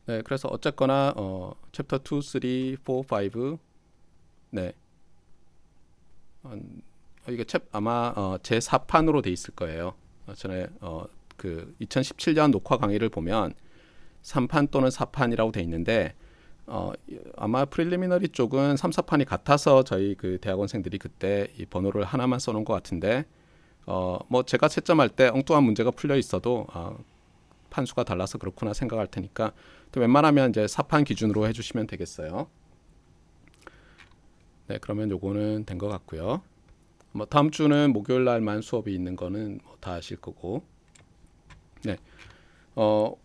네, 그래서 어쨌거나 챕터 2, 3, 4, 5 네. 이게 아마 제 4판으로 돼 있을 거예요. 전에 그 2017년 녹화 강의를 보면 3판 또는 4판이라고 돼 있는데 아마 프릴리미너리 쪽은 3, 4판이 같아서 저희 그 대학원생들이 그때 이 번호를 하나만 써놓은 것 같은데 뭐 제가 채점할 때 엉뚱한 문제가 풀려 있어도 판수가 달라서 그렇구나 생각할 테니까 또 웬만하면 이제 4판 기준으로 해주시면 되겠어요. 네, 그러면 요거는 된 것 같고요. 뭐 다음 주는 목요일 날만 수업이 있는 거는 뭐다 아실 거고. 네.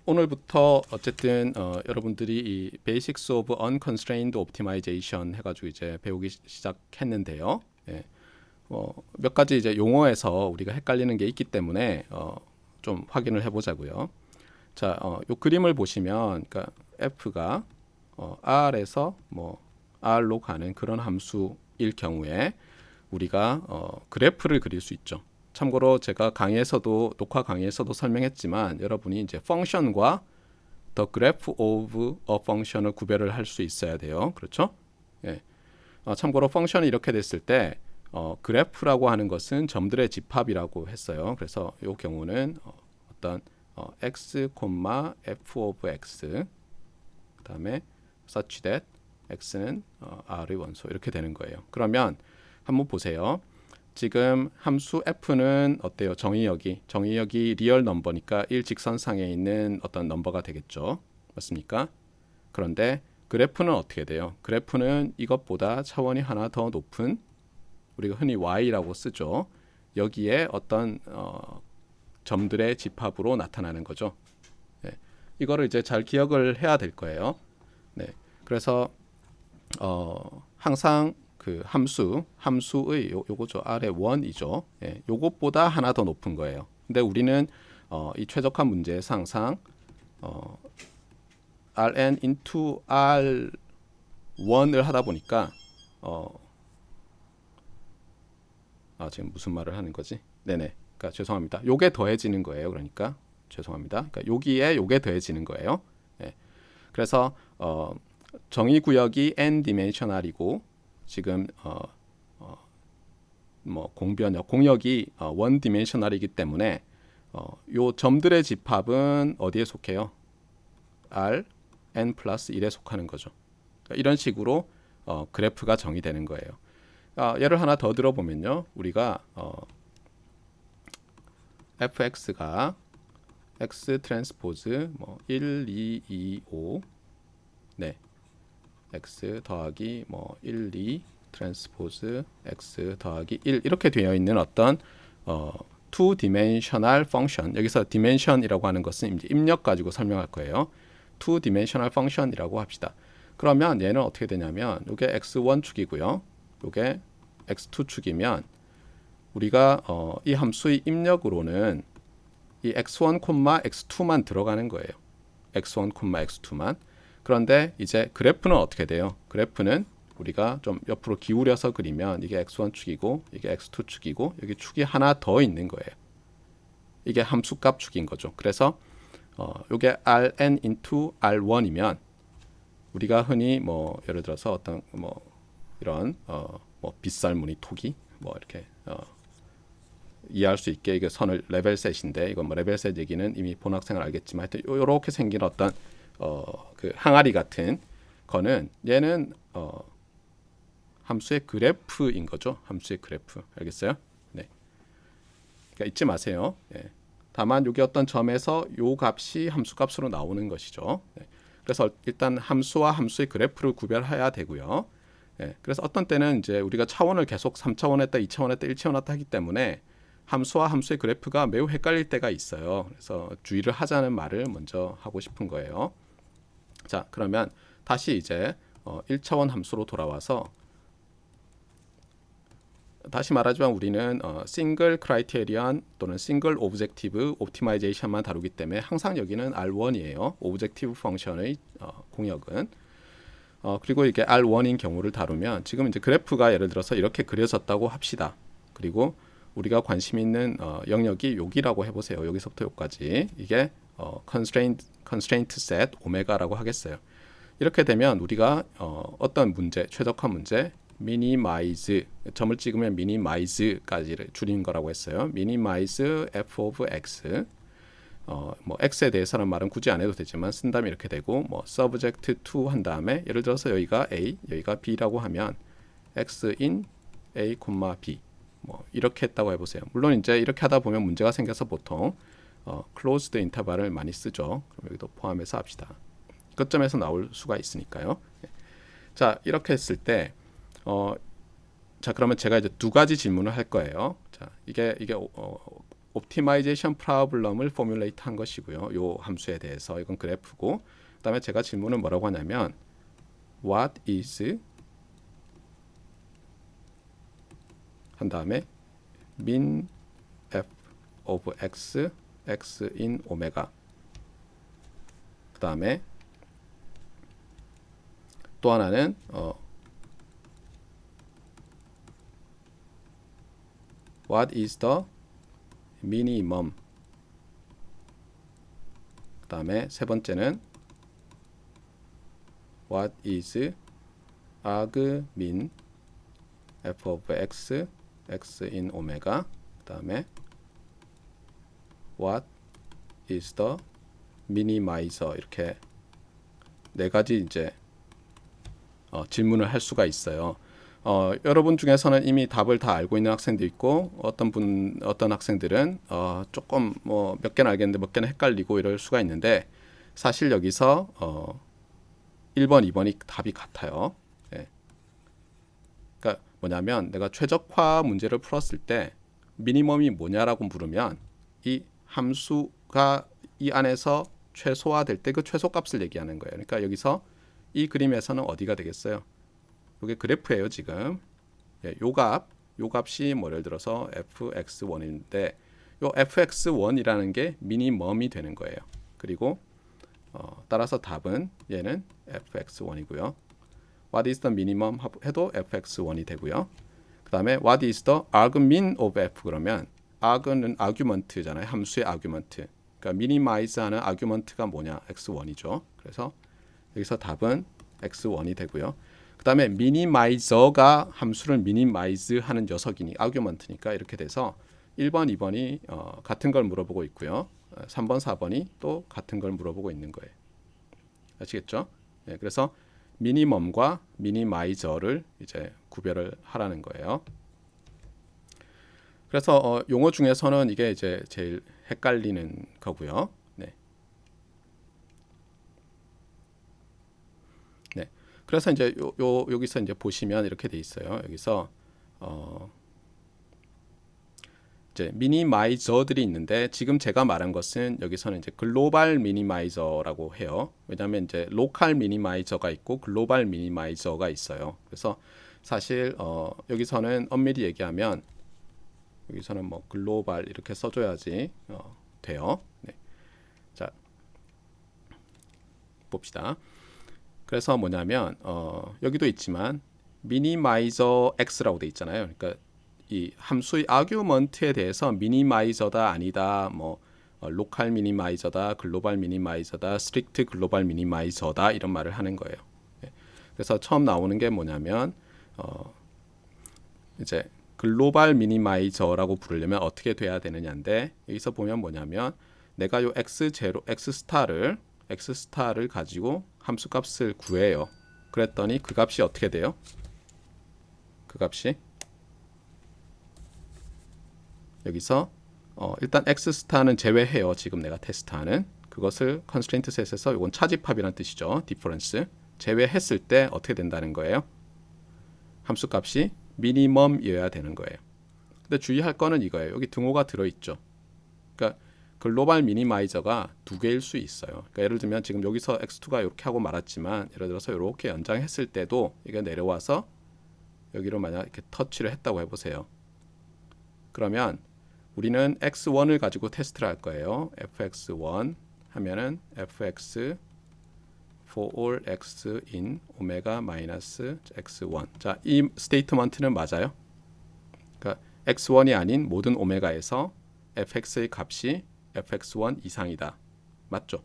오늘부터 어쨌든 여러분들이 이 Basics of Unconstrained Optimization 해가지고 이제 배우기 시작했는데요. 예. 몇 가지 이제 용어에서 우리가 헷갈리는 게 있기 때문에 좀 확인을 해보자고요. 자, 요 그림을 보시면, 그러니까 f가 r에서 뭐 r로 가는 그런 함수일 경우에 우리가 그래프를 그릴 수 있죠. 참고로 제가 강의에서도 녹화 강의에서도 설명했지만 여러분이 이제 펑션과 the graph of a function을 구별을 할 수 있어야 돼요. 그렇죠? 예. 참고로 펑션이 이렇게 됐을 때 그래프라고 하는 것은 점들의 집합이라고 했어요. 그래서 이 경우는 어떤 x, f of x 그다음에 such that x는 r의 원소 이렇게 되는 거예요. 그러면 한번 보세요. 지금 함수 f는 어때요? 정의역이 리얼 넘버니까 일직선상에 있는 어떤 넘버가 되겠죠. 맞습니까? 그런데 그래프는 어떻게 돼요? 그래프는 이것보다 차원이 하나 더 높은 우리가 흔히 y라고 쓰죠. 여기에 어떤 점들의 집합으로 나타나는 거죠. 네. 이거를 이제 잘 기억을 해야 될 거예요. 네. 그래서 항상 그 함수의 요거죠. 아래 원이죠. 예, 요것보다 하나 더 높은 거예요. 근데 우리는 이 최적화 문제에서 항상 rn into r1을 하다 보니까 지금 무슨 말을 하는 거지? 네네. 그러니까 죄송합니다. 요게 더해지는 거예요. 그러니까 죄송합니다. 그러니까 여기에 요게 더해지는 거예요. 예. 그래서 정의 구역이 n 디멘셔널이고 지금 뭐 공역이 원 디멘셔널이기 때문에 요 점들의 집합은 어디에 속해요? r n 플러스 1에 속하는 거죠. 그러니까 이런 식으로 그래프가 정의되는 거예요. 예를 하나 더 들어보면요, 우리가 fx가 x 트랜스포즈 뭐 1, 2, 2, 5 네. x 더하기 뭐 1, 2 트랜스포즈 x 더하기 1 이렇게 되어 있는 어떤 two dimensional function 여기서 dimension이라고 하는 것은 이제 입력 가지고 설명할 거예요. two dimensional function이라고 합시다. 그러면 얘는 어떻게 되냐면 이게 x1 축이고요. 이게 x2 축이면 우리가 이 함수의 입력으로는 이 x1, x2만 들어가는 거예요. x1, x2만. 그런데 이제 그래프는 어떻게 돼요? 그래프는 우리가 좀 옆으로 기울여서 그리면 이게 x1 축이고 이게 x2 축이고 여기 축이 하나 더 있는 거예요. 이게 함수값 축인 거죠. 그래서 이게 rn into r1이면 우리가 흔히 뭐 예를 들어서 어떤 뭐 이런 뭐 빗살무늬 토기 뭐 이렇게 이해할 수 있게 이게 선을 레벨셋인데 이건 뭐 레벨셋 얘기는 이미 본 학생은 알겠지만 하여튼 요렇게 생긴 어떤 그 항아리 같은 거는 얘는 함수의 그래프인 거죠. 함수의 그래프 알겠어요? 네. 그러니까 잊지 마세요. 예. 다만 여기 어떤 점에서 요 값이 함수 값으로 나오는 것이죠. 네. 그래서 일단 함수와 함수의 그래프를 구별해야 되고요. 예. 그래서 어떤 때는 이제 우리가 차원을 계속 3차원 했다, 2차원 했다, 1차원 했다 하기 때문에 함수와 함수의 그래프가 매우 헷갈릴 때가 있어요. 그래서 주의를 하자는 말을 먼저 하고 싶은 거예요. 자, 그러면 다시 이제 1차원 함수로 돌아와서 다시 말하지만 우리는 싱글 크라이테리언 또는 싱글 오브젝티브 옵티마이제이션만 다루기 때문에 항상 여기는 R1이에요. 오브젝티브 펑션의 공역은 그리고 이게 R1인 경우를 다루면 지금 이제 그래프가 예를 들어서 이렇게 그려졌다고 합시다. 그리고 우리가 관심 있는 영역이 여기라고 해보세요. 여기서부터 여기까지 이게 constrained constraint set 오메가라고 하겠어요. 이렇게 되면 우리가 어떤 문제, 최적화 문제, minimize 점을 찍으면 minimize까지를 줄이는 거라고 했어요. minimize f of x 뭐 x에 대해서는 말은 굳이 안 해도 되지만 쓴다면 이렇게 되고 뭐 subject to 한 다음에 예를 들어서 여기가 a, 여기가 b라고 하면 x in a, b 뭐 이렇게 했다고 해보세요. 물론 이제 이렇게 하다 보면 문제가 생겨서 보통 closed 인터벌을 많이 쓰죠. 그럼 여기도 포함해서 합시다. 끝점에서 나올 수가 있으니까요. 자 이렇게 했을 때 자 그러면 제가 이제 두 가지 질문을 할 거예요. 자 이게 옵티마이제이션 프로블럼을 포뮬레이트 한 것이고요. 요 함수에 대해서 이건 그래프고 그다음에 제가 질문을 뭐라고 하냐면 what is 한 다음에 min f of x x in 오메가 그 다음에 또 하나는 what is the minimum 그 다음에 세 번째는 what is argmin f of x x in 오메가 그 다음에 what is the minimizer 이렇게 네 가지 이제 질문을 할 수가 있어요. 여러분 중에서는 이미 답을 다 알고 있는 학생도 있고 어떤 학생들은 조금 뭐 몇 개는 알겠는데 몇 개는 헷갈리고 이럴 수가 있는데 사실 여기서 1번, 2번이 답이 같아요. 예. 그러니까 뭐냐면 내가 최적화 문제를 풀었을 때 미니멈이 뭐냐라고 물으면 이 함수가 이 안에서 최소화될 때 그 최소값을 얘기하는 거예요. 그러니까 여기서 이 그림에서는 어디가 되겠어요? 이게 그래프예요 지금. 예, 요 값이 뭐 예를 들어서 fx1인데 요 fx1이라는 게 미니멈이 되는 거예요. 그리고 따라서 답은 얘는 fx1이고요. What is the minimum 해도 fx1이 되고요. 그 다음에 what is the argmin of f 그러면 arg는 argument잖아요. 함수의 argument. 그러니까 minimize하는 argument가 뭐냐? x1이죠. 그래서 여기서 답은 x1이 되고요. 그 다음에 minimizer가 함수를 minimize하는 녀석이니 argument니까 이렇게 돼서 1번, 2번이 같은 걸 물어보고 있고요. 3번, 4번이 또 같은 걸 물어보고 있는 거예요. 아시겠죠? 네, 그래서 minimum과 minimizer를 이제 구별을 하라는 거예요. 그래서 용어 중에서는 이게 이제 제일 헷갈리는 거고요. 네. 네. 그래서 이제 여기서 이제 보시면 이렇게 돼 있어요. 여기서 이제 미니마이저들이 있는데 지금 제가 말한 것은 여기서는 이제 글로벌 미니마이저라고 해요. 왜냐하면 이제 로컬 미니마이저가 있고 글로벌 미니마이저가 있어요. 그래서 사실 여기서는 엄밀히 얘기하면 여기서는 뭐 글로벌 이렇게 써줘야지 돼요. 네. 자 봅시다. 그래서 뭐냐면 여기도 있지만 미니마이저 x라고 돼 있잖아요. 그러니까 이 함수의 아규먼트에 대해서 미니마이저다 아니다 뭐 로컬 미니마이저다 글로벌 미니마이저다 스트릭트 글로벌 미니마이저다 이런 말을 하는 거예요. 네. 그래서 처음 나오는 게 뭐냐면 이제 글로벌 미니마이저라고 부르려면 어떻게 돼야 되느냐인데 여기서 보면 뭐냐면 내가 요 x 스타를 가지고 함수 값을 구해요. 그랬더니 그 값이 어떻게 돼요? 그 값이 여기서 일단 x 스타는 제외해요. 지금 내가 테스트하는 그것을 constraint set에서 이건 차집합이라는 뜻이죠. difference 제외했을 때 어떻게 된다는 거예요? 함수 값이 미니멈이어야 되는 거예요. 근데 주의할 거는 이거예요. 여기 등호가 들어있죠. 그러니까 글로벌 미니마이저가 두 개일 수 있어요. 그러니까 예를 들면 지금 여기서 x2가 이렇게 하고 말았지만 예를 들어서 이렇게 연장했을 때도 이게 내려와서 여기로 만약 이렇게 터치를 했다고 해보세요. 그러면 우리는 x1을 가지고 테스트를 할 거예요. fx1 하면은 fx for all x in 오메가 마이너스 x1. 자, 이 스테이트먼트는 맞아요. 그러니까 x1이 아닌 모든 오메가에서 fx의 값이 fx1 이상이다. 맞죠?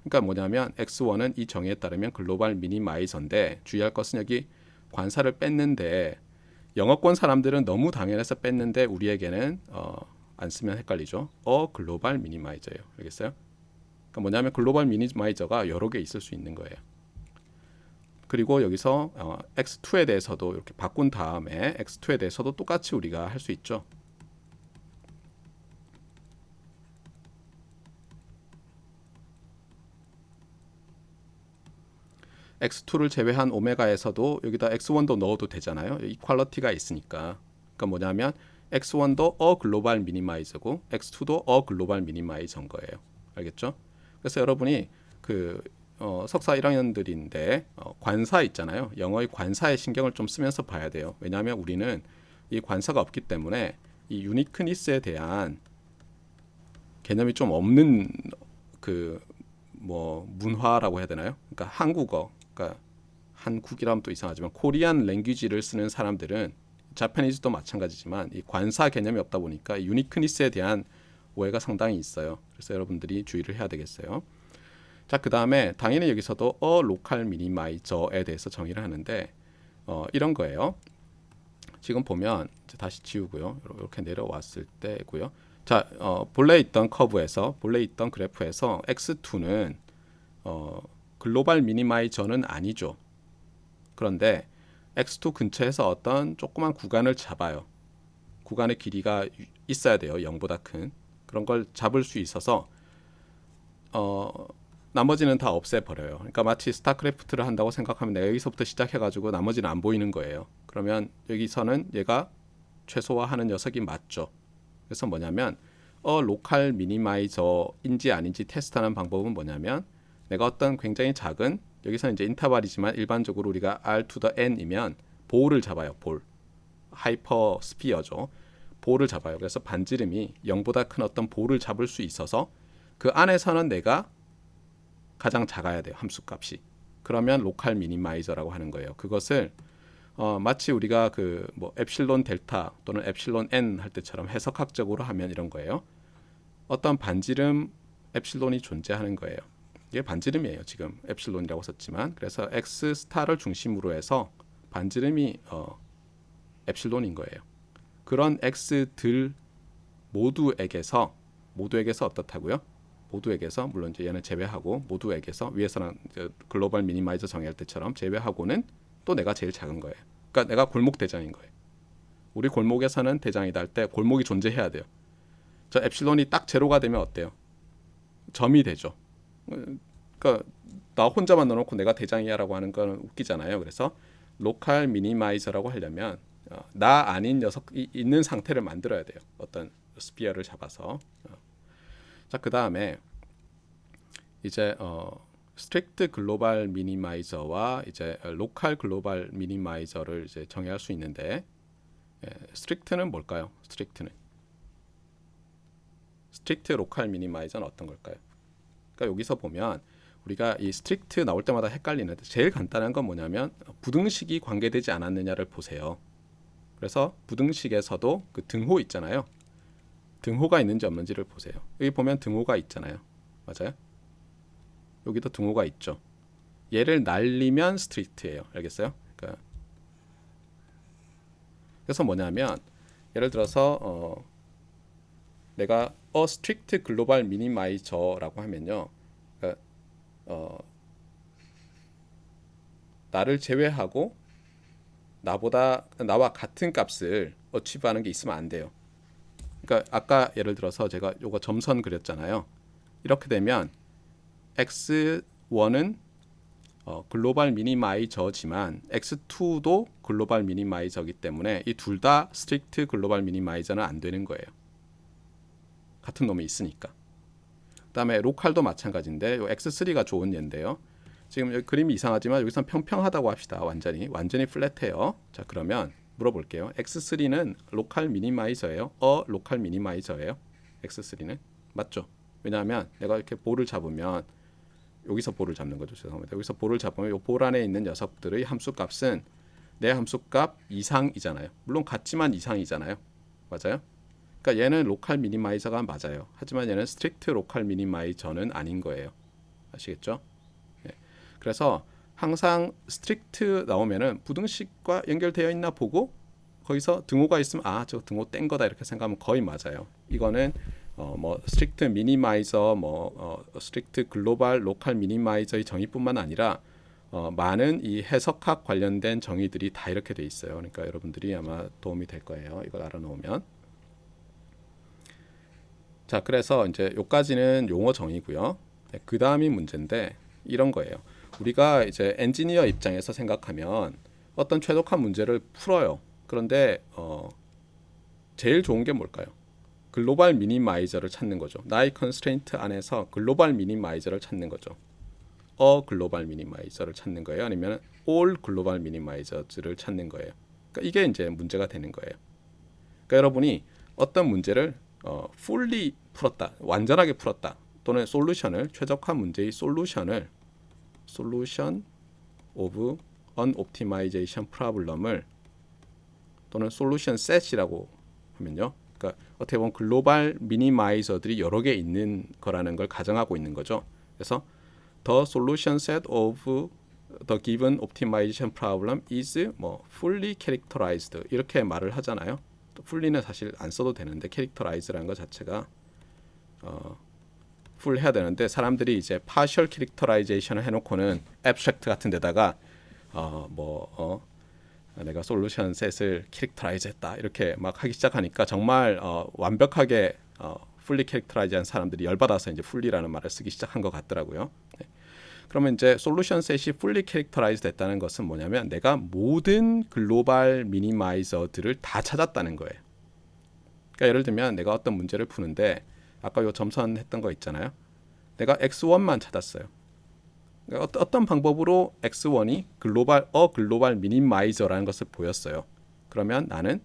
그러니까 뭐냐면 x1은 이 정의에 따르면 글로벌 미니마이저인데 주의할 것은 여기 관사를 뺐는데 영어권 사람들은 너무 당연해서 뺐는데 우리에게는 안 쓰면 헷갈리죠. 글로벌 미니마이저예요. 알겠어요? 그러니까 뭐냐면 글로벌 미니마이저가 여러 개 있을 수 있는 거예요. 그리고 여기서 x2에 대해서도 이렇게 바꾼 다음에 x2에 대해서도 똑같이 우리가 할 수 있죠. x2를 제외한 오메가에서도 여기다 x1도 넣어도 되잖아요. 이퀄러티가 있으니까. 그러니까 뭐냐면 x1도 글로벌 미니마이저고 x2도 글로벌 미니마이저인 거예요. 알겠죠? 그래서 여러분이 그 석사 1학년들인데 관사 있잖아요. 영어의 관사에 신경을 좀 쓰면서 봐야 돼요. 왜냐하면 우리는 이 관사가 없기 때문에 이 유니크니스에 대한 개념이 좀 없는 그 뭐 문화라고 해야 되나요? 그러니까 한국어, 그러니까 한국이라면 또 이상하지만 코리안 랭귀지를 쓰는 사람들은 자파니즈도 마찬가지지만 이 관사 개념이 없다 보니까 유니크니스에 대한 오해가 상당히 있어요. 그래서 여러분들이 주의를 해야 되겠어요. 자, 그 다음에 당연히 여기서도 로컬 미니마이저에 대해서 정의를 하는데 이런 거예요. 지금 보면 다시 지우고요. 이렇게 내려왔을 때고요. 자, 본래 있던 커브에서 본래 있던 그래프에서 x2는 글로벌 미니마이저는 아니죠. 그런데 x2 근처에서 어떤 조그만 구간을 잡아요. 구간의 길이가 있어야 돼요. 0보다 큰. 그런 걸 잡을 수 있어서 나머지는 다 없애버려요. 그러니까 마치 스타크래프트를 한다고 생각하면 내가 여기서부터 시작해가지고 나머지는 안 보이는 거예요. 그러면 여기서는 얘가 최소화하는 녀석이 맞죠. 그래서 뭐냐면 로컬 미니마이저인지 아닌지 테스트하는 방법은 뭐냐면 내가 어떤 굉장히 작은 여기서는 이제 인터벌이지만 일반적으로 우리가 r to the n이면 볼을 잡아요. 볼. 하이퍼 스피어죠. 볼을 잡아요. 그래서 반지름이 0보다 큰 어떤 볼을 잡을 수 있어서 그 안에서는 내가 가장 작아야 돼요. 함수값이. 그러면 로컬 미니마이저라고 하는 거예요. 그것을 마치 우리가 그 뭐 엡실론 델타 또는 엡실론 n 할 때처럼 해석학적으로 하면 이런 거예요. 어떤 반지름 엡실론이 존재하는 거예요. 이게 반지름이에요. 지금 엡실론이라고 썼지만 그래서 x 스타를 중심으로 해서 반지름이 엡실론인 거예요. 그런 x들 모두에게서 어떻다고요? 모두에게서 물론 이제 얘는 제외하고 모두에게서 위에서는 글로벌 미니마이저 정의할 때처럼 제외하고는 또 내가 제일 작은 거예요. 그러니까 내가 골목 대장인 거예요. 우리 골목에서는 대장이다 할 때 골목이 존재해야 돼요. 저 엡실론이 딱 제로가 되면 어때요? 점이 되죠. 그러니까 나 혼자만 넣어놓고 내가 대장이야라고 하는 건 웃기잖아요. 그래서 로컬 미니마이저라고 하려면 나 아닌 녀석이 있는 상태를 만들어야 돼요. 어떤 스피어를 잡아서. 자, 그 다음에 이제 스트릭트 글로벌 미니마이저와 이제 로컬 글로벌 미니마이저를 이제 정의할 수 있는데 스트릭트는 뭘까요? 스트릭트 로컬 미니마이저는 어떤 걸까요? 그러니까 여기서 보면 우리가 이 스트릭트 나올 때마다 헷갈리는데 제일 간단한 건 뭐냐면 부등식이 관계되지 않았느냐를 보세요. 그래서 부등식에서도 그 등호 있잖아요. 등호가 있는지 없는지를 보세요. 여기 보면 등호가 있잖아요. 맞아요? 여기도 등호가 있죠. 얘를 날리면 스트릭트예요. 알겠어요? 그러니까 그래서 뭐냐면 예를 들어서 내가 스트릭트 글로벌 미니마이저라고 하면요. 그러니까 나를 제외하고 나와 같은 값을 어치브하는 게 있으면 안 돼요. 그러니까 아까 예를 들어서 제가 요거 점선 그렸잖아요. 이렇게 되면 x1은 글로벌 미니마이저지만 x2도 글로벌 미니마이저이기 때문에 이 둘 다 스트릭트 글로벌 미니마이저는 안 되는 거예요. 같은 놈이 있으니까. 그다음에 로컬도 마찬가지인데 요 x3가 좋은 예인데요. 지금 여기 그림이 이상하지만 여기선 평평하다고 합시다. 완전히 플랫해요. 자, 그러면 물어볼게요. x3는 로컬 미니마이저예요? 로컬 미니마이저예요? x3는? 맞죠? 왜냐하면 내가 이렇게 볼을 잡으면 여기서 볼을 잡는 거죠. 죄송합니다. 여기서 볼을 잡으면 이 볼 안에 있는 녀석들의 함수값은 내 함수값 이상이잖아요. 물론 같지만 이상이잖아요. 맞아요? 그러니까 얘는 로컬 미니마이저가 맞아요. 하지만 얘는 스트릭트 로컬 미니마이저는 아닌 거예요. 아시겠죠? 예. 그래서 항상 스트릭트 나오면은 부등식과 연결되어 있나 보고 거기서 등호가 있으면 저 등호 뗀 거다 이렇게 생각하면 거의 맞아요. 이거는 뭐 스트릭트 미니마이저, 스트릭트 글로벌 로컬 미니마이저의 정의뿐만 아니라 많은 이 해석학 관련된 정의들이 다 이렇게 돼 있어요. 그러니까 여러분들이 아마 도움이 될 거예요. 이걸 알아놓으면. 자, 그래서 이제 요까지는 용어 정의고요. 그 다음이 문제인데 이런 거예요. 우리가 이제 엔지니어 입장에서 생각하면 어떤 최적화 문제를 풀어요. 그런데 제일 좋은 게 뭘까요? 글로벌 미니마이저를 찾는 거죠. 나의 컨스트레인트 안에서 글로벌 미니마이저를 찾는 거죠. 글로벌 미니마이저를 찾는 거예요. 아니면 all 글로벌 미니마이저를 찾는 거예요. 그러니까 이게 이제 문제가 되는 거예요. 그러니까 여러분이 어떤 문제를 fully 풀었다, 완전하게 풀었다, 또는 솔루션을 최적화 문제의 솔루션 of an optimization problem을 또는 솔루션 셋이라고 하면요. 그러니까 어떻게 보면 글로벌 미니마이저들이 여러 개 있는 거라는 걸 가정하고 있는 거죠. 그래서 the solution set of the given optimization problem is fully characterized 이렇게 말을 하잖아요. fully는 사실 안 써도 되는데 characterize라는 것 자체가 full 해야 되는데 사람들이 이제 partial characterization을 해놓고는 abstract 같은 데다가 내가 솔루션 셋을 캐릭터라이즈했다 이렇게 막 하기 시작하니까 정말 완벽하게 fully characterize한 사람들이 열받아서 이제 fully라는 말을 쓰기 시작한 것 같더라고요. 네. 그러면 이제 솔루션 셋이 fully characterize 됐다는 것은 뭐냐면 내가 모든 글로벌 미니마이저들을 다 찾았다는 거예요. 그러니까 예를 들면 내가 어떤 문제를 푸는데 아까 요 점선 했던 거 있잖아요. 내가 x1만 찾았어요. 그러니까 어떤 방법으로 x1이 글로벌 미니마이저라는 것을 보였어요. 그러면 나는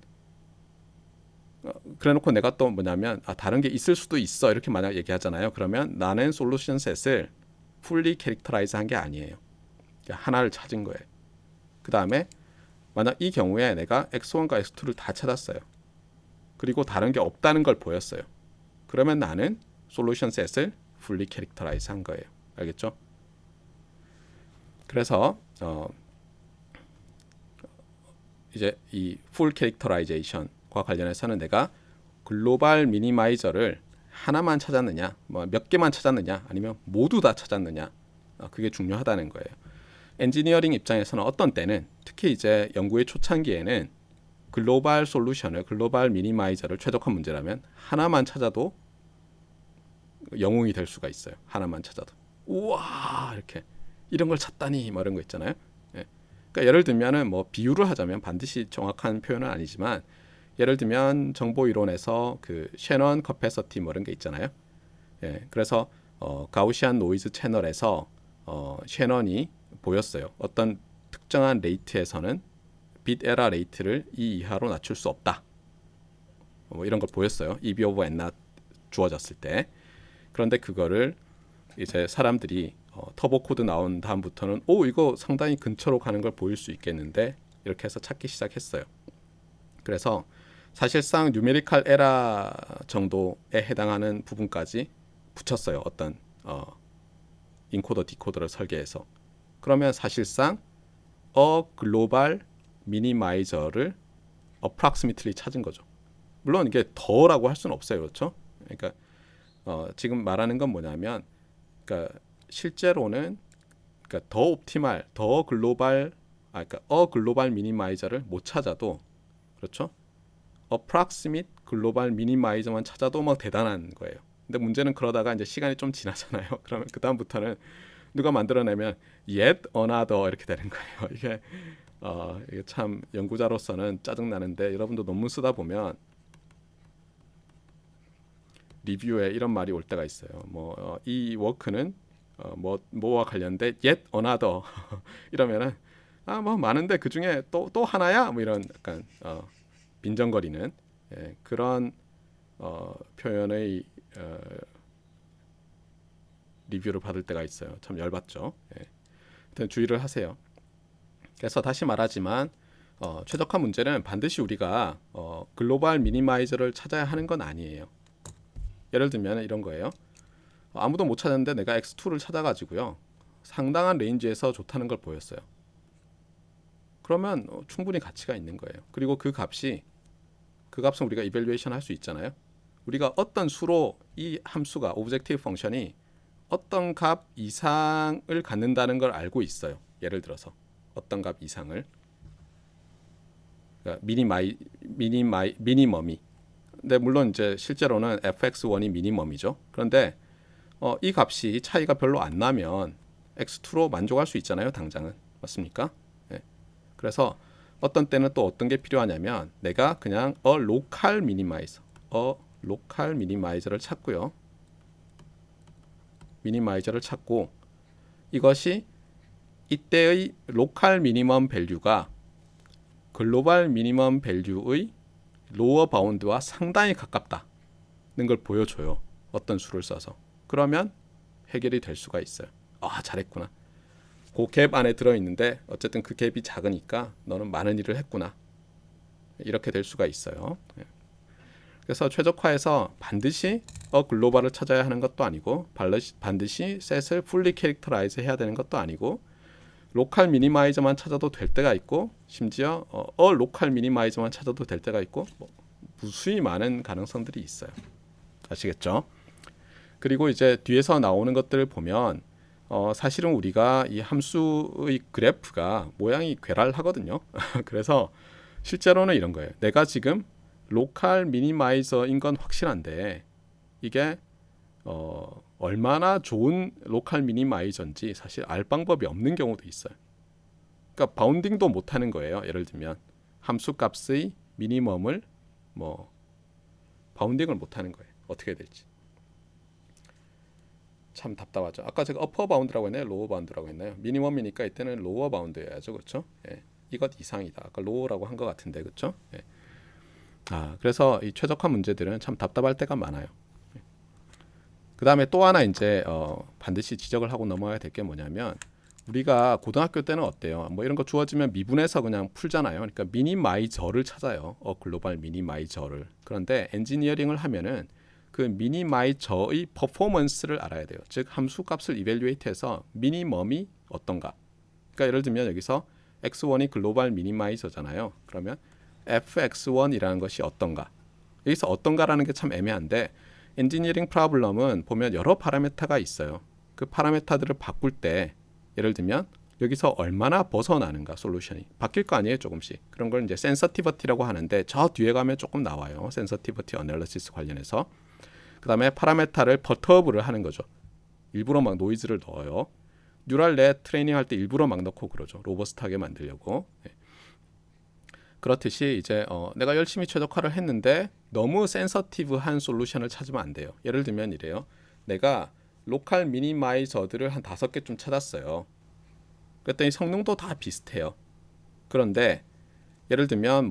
그래놓고 내가 또 뭐냐면 다른 게 있을 수도 있어 이렇게 만약 얘기하잖아요. 그러면 나는 솔루션 셋을 fully characterize 한 게 아니에요. 하나를 찾은 거예요. 그 다음에 만약 이 경우에 내가 x1과 x2를 다 찾았어요. 그리고 다른 게 없다는 걸 보였어요. 그러면 나는 솔루션 셋을 fully characterize 한 거예요. 알겠죠? 그래서 이제 이 full characterization과 관련해서는 내가 글로벌 미니마이저를 하나만 찾았느냐, 몇 개만 찾았느냐, 아니면 모두 다 찾았느냐, 그게 중요하다는 거예요. 엔지니어링 입장에서는 어떤 때는 특히 이제 연구의 초창기에는 글로벌 미니마이저를 최적화 문제라면 하나만 찾아도 영웅이 될 수가 있어요. 하나만 찾아도 우와 이렇게 이런 걸 찾다니 이런 거 있잖아요. 예. 그러니까 예를 들면은 비유를 하자면 반드시 정확한 표현은 아니지만 예를 들면 정보 이론에서 그 셰넌 커패서티 이런 게 있잖아요. 예. 그래서 가우시안 노이즈 채널에서 셰넌이 보였어요. 어떤 특정한 레이트에서는 빗 에러 레이트를 이 이하로 낮출 수 없다. 이런 걸 보였어요. EB 오버 N0 주어졌을 때. 그런데 그거를 이제 사람들이 터보 코드 나온 다음부터는 이거 상당히 근처로 가는 걸 보일 수 있겠는데 이렇게 해서 찾기 시작했어요. 그래서 사실상 뉴메리컬 에러 정도에 해당하는 부분까지 붙였어요. 어떤 인코더 디코더를 설계해서. 그러면 사실상 글로벌 미니마이저를 approximately 찾은 거죠. 물론 이게 더라고 할 수는 없어요. 그렇죠? 그러니까 지금 말하는 건 뭐냐면 그러니까 실제로는 그러니까 더 글로벌 미니마이저를 못 찾아도 그렇죠? approximate 글로벌 미니마이저만 찾아도 대단한 거예요. 근데 문제는 그러다가 이제 시간이 좀 지나잖아요. 그러면 그 다음부터는 누가 만들어내면 yet another 이렇게 되는 거예요. 이게 참 연구자로서는 짜증 나는데 여러분도 논문 쓰다 보면 리뷰에 이런 말이 올 때가 있어요. 이 워크는 뭐와 관련된 yet another 이러면은 많은데 그 중에 또 하나야 이런 약간 빈정거리는 그런 표현의 리뷰를 받을 때가 있어요. 참 열받죠. 하여튼 주의를 하세요. 그래서 다시 말하지만 최적화 문제는 반드시 우리가 글로벌 미니마이저를 찾아야 하는 건 아니에요. 예를 들면 이런 거예요. 아무도 못 찾았는데 내가 x2를 찾아가지고요. 상당한 레인지에서 좋다는 걸 보였어요. 그러면 충분히 가치가 있는 거예요. 그리고 그 값은 우리가 이밸류에이션 할 수 있잖아요. 우리가 어떤 수로 이 함수가 오브젝티브 펑션이 어떤 값 이상을 갖는다는 걸 알고 있어요. 예를 들어서 어떤 값 이상을, 그러니까 미니멈이. 근데 물론 이제 실제로는 fx1이 미니멈이죠. 그런데 이 값이 차이가 별로 안 나면 x2로 만족할 수 있잖아요. 당장은. 맞습니까? 네. 그래서 어떤 때는 또 어떤 게 필요하냐면 내가 그냥 로컬 미니마이저를 찾고요. 미니마이저를 찾고 이것이 이때의 로컬 미니멈 밸류가 글로벌 미니멈 밸류의 로어 바운드와 상당히 가깝다는 걸 보여줘요. 어떤 수를 써서. 그러면 해결이 될 수가 있어요. 아, 잘했구나. 그 갭 안에 들어있는데 어쨌든 그 갭이 작으니까 너는 많은 일을 했구나. 이렇게 될 수가 있어요. 그래서 최적화에서 반드시 글로벌을 찾아야 하는 것도 아니고 반드시 셋을 풀리 캐릭터라이즈 해야 되는 것도 아니고 로컬 미니마이저만 찾아도 될 때가 있고 심지어 로컬 미니마이저만 찾아도 될 때가 있고 무수히 많은 가능성들이 있어요. 아시겠죠? 그리고 이제 뒤에서 나오는 것들을 보면 사실은 우리가 이 함수의 그래프가 모양이 괴랄하거든요. 그래서 실제로는 이런 거예요. 내가 지금 로컬 미니마이저인 건 확실한데 이게 얼마나 좋은 로컬 미니마이저인지 사실 알 방법이 없는 경우도 있어요. 그러니까 바운딩도 못하는 거예요. 예를 들면 함수 값의 미니멈을 바운딩을 못하는 거예요. 어떻게 될지. 참 답답하죠. 아까 제가 어퍼 바운드라고 했나요? 로어 바운드라고 했나요? 미니멈이니까 이때는 로어 바운드여야죠. 그렇죠? 예. 이것 이상이다. 아까 로어라고 한 것 같은데. 그렇죠? 예. 그래서 이 최적화 문제들은 참 답답할 때가 많아요. 그 다음에 또 하나 이제 반드시 지적을 하고 넘어가야 될 게 뭐냐면 우리가 고등학교 때는 어때요? 뭐 이런 거 주어지면 미분해서 그냥 풀잖아요. 그러니까 미니마이저를 찾아요. 글로벌 미니마이저를. 그런데 엔지니어링을 하면은 그 미니마이저의 퍼포먼스를 알아야 돼요. 즉 함수 값을 이밸류에이트해서 미니멈이 어떤가. 그러니까 예를 들면 여기서 x1이 글로벌 미니마이저잖아요. 그러면 fx1이라는 것이 어떤가. 여기서 어떤가라는 게 참 애매한데 엔지니어링 프로블럼은 보면 여러 파라미터가 있어요. 그 파라미터들을 바꿀 때 예를 들면 여기서 얼마나 벗어나는가 솔루션이 바뀔 거 아니에요. 조금씩. 그런 걸 이제 센서티비티라고 하는데 저 뒤에 가면 조금 나와요. 센서티비티 어널리시스 관련해서. 그 다음에 파라미터를 퍼터브를 하는 거죠. 일부러 막 노이즈를 넣어요. 뉴럴 넷 트레이닝 할 때 일부러 막 넣고 그러죠. 로버스트하게 만들려고. 네. 그렇듯이 이제 내가 열심히 최적화를 했는데 너무 센서티브한 솔루션을 찾으면 안 돼요. 예를 들면 이래요. 내가 로컬 미니마이저들을 한 5개쯤 찾았어요. 그랬더니 성능도 다 비슷해요. 그런데 예를 들면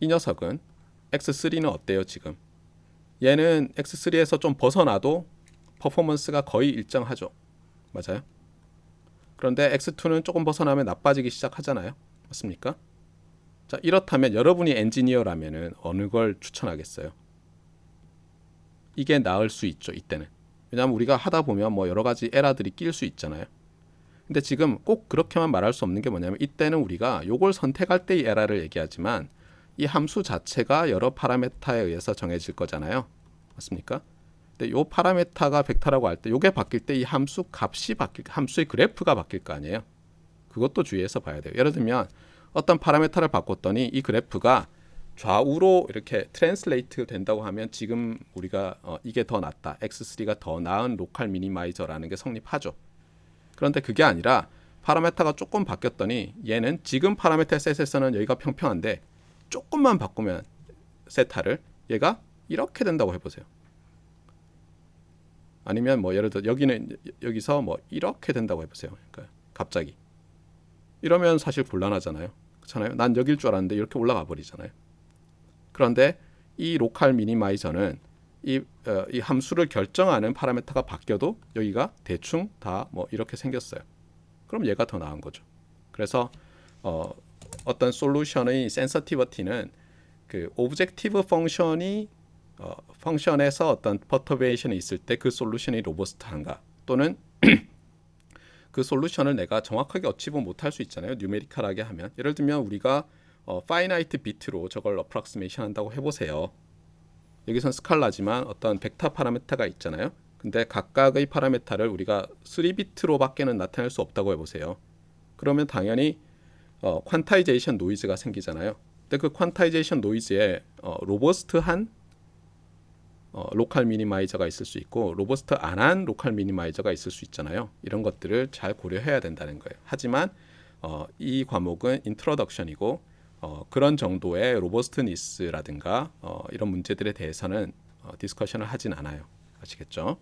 이 녀석은 X3는 어때요 지금? 얘는 X3에서 좀 벗어나도 퍼포먼스가 거의 일정하죠. 맞아요? 그런데 X2는 조금 벗어나면 나빠지기 시작하잖아요. 맞습니까? 자, 이렇다면 여러분이 엔지니어라면은 어느 걸 추천하겠어요? 이게 나을 수 있죠, 이때는. 왜냐하면 우리가 하다 보면 여러 가지 에러들이 낄 수 있잖아요. 근데 지금 꼭 그렇게만 말할 수 없는 게 뭐냐면 이때는 우리가 요걸 선택할 때의 에러를 얘기하지만 이 함수 자체가 여러 파라미터에 의해서 정해질 거잖아요. 맞습니까? 근데 요 파라미터가 벡터라고 할 때 요게 바뀔 때 이 함수 값이 함수의 그래프가 바뀔 거 아니에요. 그것도 주의해서 봐야 돼요. 예를 들면 어떤 파라미터를 바꿨더니 이 그래프가 좌우로 이렇게 트랜슬레이트 된다고 하면 지금 우리가 이게 더 낫다. X3가 더 나은 로컬 미니마이저라는 게 성립하죠. 그런데 그게 아니라 파라미터가 조금 바뀌었더니 얘는 지금 파라미터 셋에서는 여기가 평평한데 조금만 바꾸면 세타를 얘가 이렇게 된다고 해보세요. 아니면 예를 들어 여기서 이렇게 된다고 해보세요. 그러니까 갑자기 이러면 사실 곤란하잖아요. 그렇잖아요. 난 여길 줄 알았는데 이렇게 올라가 버리잖아요. 그런데 이 로컬 미니마이저는 이 함수를 결정하는 파라미터가 바뀌어도 여기가 대충 다 이렇게 생겼어요. 그럼 얘가 더 나은 거죠. 그래서 어떤 솔루션의 센서티비티는 그 오브젝티브 펑션이 펑션에서 어떤 퍼터베이션이 있을 때 그 솔루션이 로버스트한가, 또는 그 솔루션을 내가 정확하게 어치브 못할 수 있잖아요. 뉴메리컬하게 하면. 예를 들면 우리가 파이나이트 비트로 저걸 어프락시메이션 한다고 해보세요. 여기선 스칼라지만 어떤 벡터 파라미터가 있잖아요. 근데 각각의 파라미터를 우리가 3비트로밖에는 나타낼 수 없다고 해보세요. 그러면 당연히 퀀타이제이션 노이즈가 생기잖아요. 근데 그 퀀타이제이션 노이즈에 로버스트한 로컬 미니마이저가 있을 수 있고 로버스트 안 한 로컬 미니마이저가 있을 수 있잖아요. 이런 것들을 잘 고려해야 된다는 거예요. 하지만 이 과목은 인트로덕션이고 그런 정도의 로버스트니스라든가 이런 문제들에 대해서는 디스커션을 하진 않아요. 아시겠죠?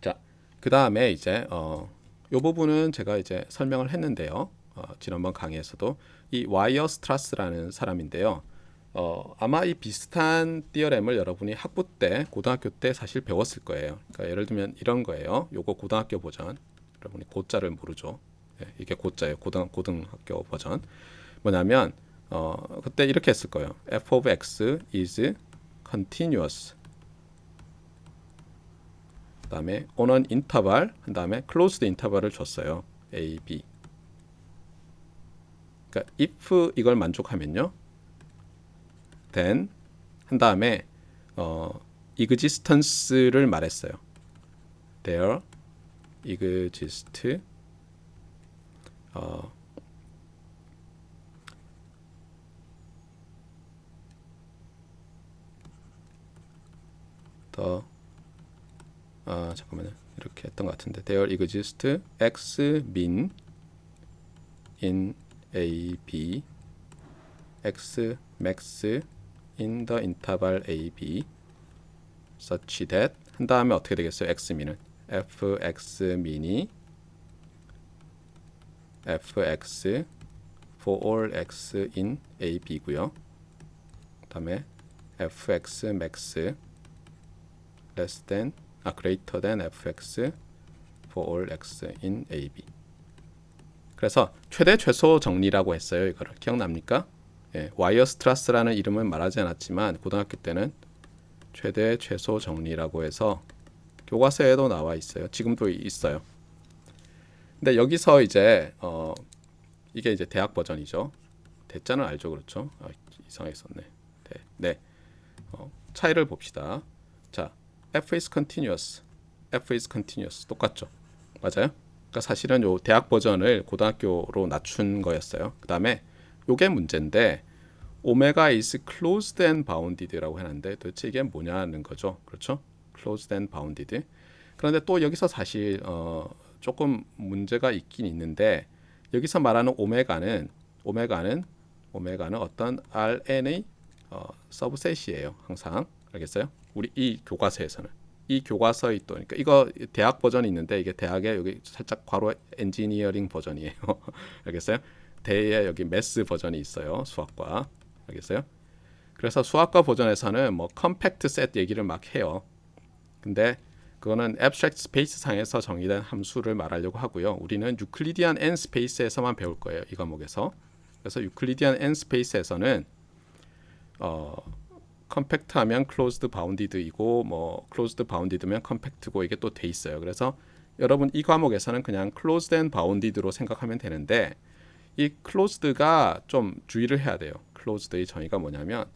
자, 그 다음에 이제 이 부분은 제가 이제 설명을 했는데요. 지난번 강의에서도 이 와이어 스트라스라는 사람인데요. 아마 이 비슷한 띠어렘을 여러분이 학부 때, 고등학교 때 사실 배웠을 거예요. 그러니까 예를 들면 이런 거예요. 요거 고등학교 버전. 여러분이 고자를 모르죠. 네, 이게 고자예요. 고등학교 버전. 뭐냐면 그때 이렇게 했을 거예요. f of x is continuous. 그다음에 on an interval, 그다음에 closed interval을 줬어요. a, b. 그러니까 if 이걸 만족하면요. then 한 다음에 existence를 말했어요. there exist 잠깐만요. 이렇게 했던 것 같은데 there exist x min in a b x max in the interval a b such that 한 다음에 어떻게 되겠어요? x min은 fx min이 fx for all x in a b고요. 그다음에 fx max less than greater than fx for all x in a b. 그래서 최대 최소 정리라고 했어요. 이거를 기억납니까? 예, 와이어스트라스라는 이름은 말하지 않았지만 고등학교 때는 최대 최소 정리라고 해서 교과서에도 나와 있어요. 지금도 있어요. 근데 여기서 이제 이게 이제 대학 버전이죠. 대자는 알죠, 그렇죠? 이상하게 썼네. 네. 차이를 봅시다. 자, f is continuous, f is continuous 똑같죠? 맞아요? 그러니까 사실은 요 대학 버전을 고등학교로 낮춘 거였어요. 그 다음에 요게 문제인데 오메가 is closed and bounded라고 해놨는데 도대체 이게 뭐냐는 거죠. 그렇죠? closed and bounded. 그런데 또 여기서 사실 조금 문제가 있긴 있는데 여기서 말하는 오메가는 어떤 Rn의 서브셋이에요. 항상 알겠어요? 우리 이 교과서에서는 이 교과서에 또 그러니까 이거 대학 버전이 있는데 이게 대학에 여기 살짝 괄호 엔지니어링 버전이에요. 알겠어요? 대에 여기 매스 버전이 있어요. 수학과. 알겠어요? 그래서 수학과 버전에서는 뭐 컴팩트 셋 얘기를 막 해요. 근데 그거는 abstract 스페이스 상에서 정의된 함수를 말하려고 하고요. 우리는 유클리디안 n 스페이스에서만 배울 거예요. 이 과목에서. 그래서 유클리디안 n 스페이스에서는 컴팩트하면 closed bounded이고 뭐 closed bounded면 컴팩트고 이게 또 돼 있어요. 그래서 여러분 이 과목에서는 그냥 closed and bounded로 생각하면 되는데 이 closed가 좀 주의를 해야 돼요. closed의 정의가 뭐냐면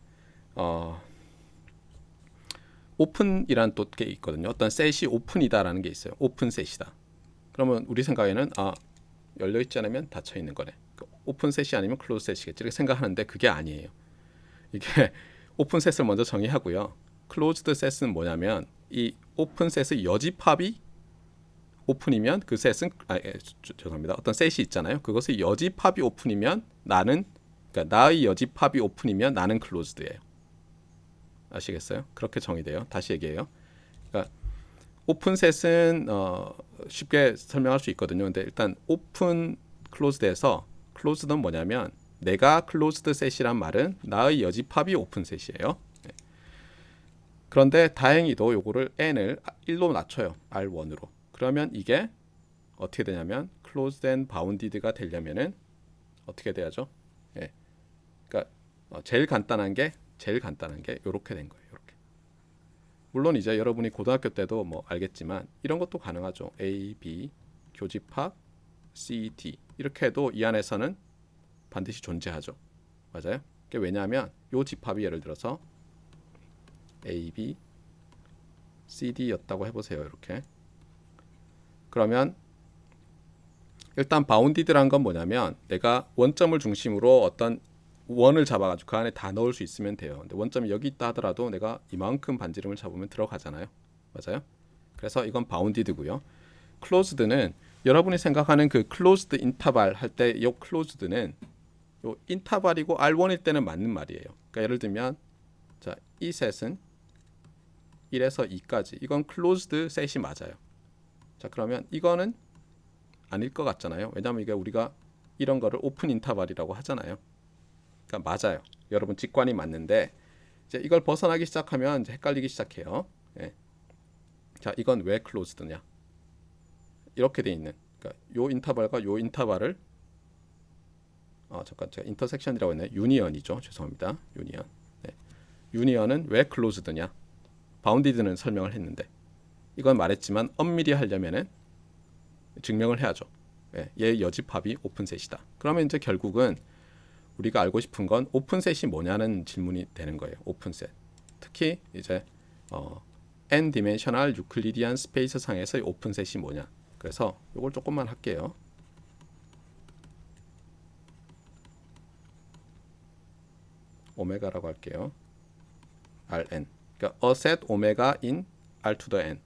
오픈이란 또 게 있거든요. 어떤 셋이 오픈이다라는 게 있어요. 오픈 셋이다. 그러면 우리 생각에는 열려 있지 않으면 닫혀 있는 거네. 오픈 셋이 아니면 클로즈 셋이겠지 이렇게 생각하는데 그게 아니에요. 이게 오픈 셋을 먼저 정의하고요. 클로즈드 셋은 뭐냐면 이 오픈 셋의 여집합이 오픈이면 그 셋은 죄송합니다. 어떤 셋이 있잖아요. 그것의 여집합이 오픈이면 그러니까 나의 여집합이 오픈이면 나는 클로즈드예요. 아시겠어요? 그렇게 정의돼요. 다시 얘기해요. 그러니까 오픈 셋은 쉽게 설명할 수 있거든요. 근데 일단 오픈 클로즈드에서 클로즈드는 뭐냐면 내가 클로즈드 셋이란 말은 나의 여집합이 오픈 셋이에요. 네. 그런데 다행히도 요거를 n을 1로 낮춰요. R1으로. 그러면 이게 어떻게 되냐면 closed and bounded가 되려면은 어떻게 돼야죠? 예. 그러니까 제일 간단한 게 제일 간단한 게 이렇게 된 거예요. 이렇게. 물론 이제 여러분이 고등학교 때도 뭐 알겠지만 이런 것도 가능하죠. A, B, 교집합, C, D 이렇게 해도 이 안에서는 반드시 존재하죠. 맞아요? 그게 왜냐하면 이 집합이 예를 들어서 A, B, C, D였다고 해보세요. 이렇게. 그러면 일단 바운디드란 건 뭐냐면 내가 원점을 중심으로 어떤 원을 잡아가지고 그 안에 다 넣을 수 있으면 돼요. 근데 원점이 여기 있다 하더라도 내가 이만큼 반지름을 잡으면 들어가잖아요. 맞아요? 그래서 이건 바운디드고요. 클로즈드는 여러분이 생각하는 그 클로즈드 인터벌 할 때 이 클로즈드는 요 인터벌이고 R1일 때는 맞는 말이에요. 그러니까 예를 들면 자, 이 셋은 1에서 2까지 이건 클로즈드 셋이 맞아요. 자, 그러면 이거는 아닐 것 같잖아요. 왜냐하면 이게 우리가 이런 거를 오픈 인터벌이라고 하잖아요. 그러니까 맞아요. 여러분 직관이 맞는데 이제 이걸 벗어나기 시작하면 이제 헷갈리기 시작해요. 예. 자, 이건 왜 클로즈드냐? 이렇게 돼 있는. 그러니까 요 인터벌과 요 인터벌을 잠깐 제가 인터섹션이라고 했네. 유니언이죠. 죄송합니다. 유니언. 네. 유니언은 왜 클로즈드냐? 바운디드는 설명을 했는데 이건 말했지만 엄밀히 하려면은 증명을 해야죠. 예, 얘 여집합이 오픈셋이다. 그러면 이제 결국은 우리가 알고 싶은 건 오픈셋이 뭐냐는 질문이 되는 거예요. 오픈셋. 특히 이제 n 디멘셔널 유클리디안 스페이스 상에서의 오픈셋이 뭐냐. 그래서 이걸 조금만 할게요. 오메가라고 할게요. Rn. 그러니까 a set omega in R to the n.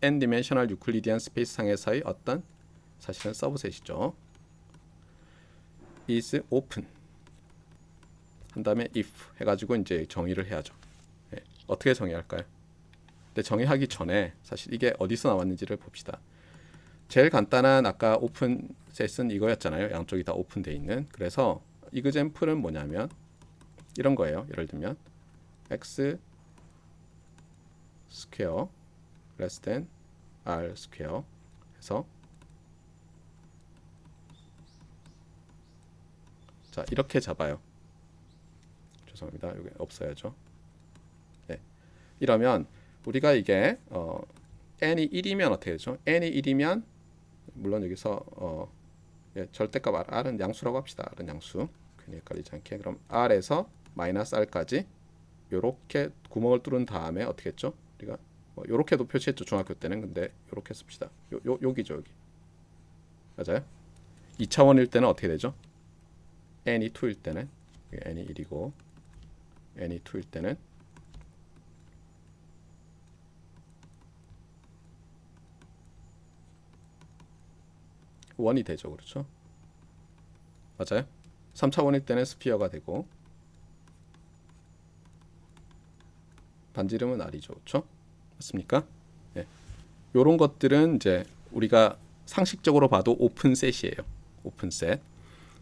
n 디멘셔널 유클리디안 스페이스 상에서의 어떤 사실은 서브셋이죠. is open. 한 다음에 if 해가지고 이제 정의를 해야죠. 네. 어떻게 정의할까요? 근데 정의하기 전에 사실 이게 어디서 나왔는지를 봅시다. 제일 간단한 아까 오픈셋은 이거였잖아요. 양쪽이 다 오픈되어 있는. 그래서 이그젬플은 뭐냐면 이런 거예요. 예를 들면 x 스퀘어 less than r 스퀘어 해서 자 이렇게 잡아요. 죄송합니다. 여기 없어야죠. 네. 이러면 우리가 이게 n이 1이면 어떻게 되죠? n이 1이면 물론 여기서 예, 절대값 r은 양수라고 합시다. r은 양수. 괜히 헷갈리지 않게. 그럼 r에서 마이너스 r까지 요렇게 구멍을 뚫은 다음에 어떻게 했죠? 우리가 요렇게도 표시했죠. 중학교 때는. 근데 요렇게 씁시다. 여기죠. 여기. 맞아요? 2차원일 때는 어떻게 되죠? n이 2일 때는 n이 1이고 n이 2일 때는 원이 되죠. 그렇죠? 맞아요? 3차원일 때는 스피어가 되고 반지름은 R이죠. 그렇죠? 맞습니까? 네. 요런 것들은 이제 우리가 상식적으로 봐도 오픈셋이에요. 오픈셋.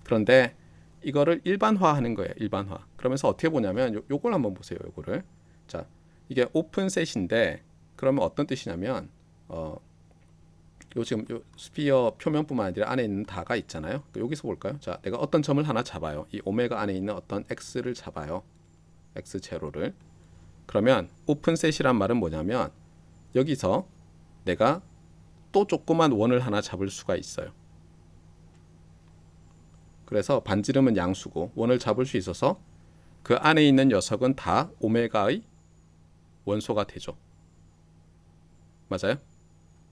그런데 이거를 일반화하는 거예요. 일반화. 그러면서 어떻게 보냐면 요걸 한번 보세요. 요거를. 자, 이게 오픈셋인데 그러면 어떤 뜻이냐면 요 지금 요 스피어 표면뿐만 아니라 안에 있는 다가 있잖아요. 여기서 볼까요? 자, 내가 어떤 점을 하나 잡아요. 이 오메가 안에 있는 어떤 x를 잡아요. x 제로를. 그러면 오픈셋이란 말은 뭐냐면 여기서 내가 또 조그만 원을 하나 잡을 수가 있어요. 그래서 반지름은 양수고 원을 잡을 수 있어서 그 안에 있는 녀석은 다 오메가의 원소가 되죠. 맞아요?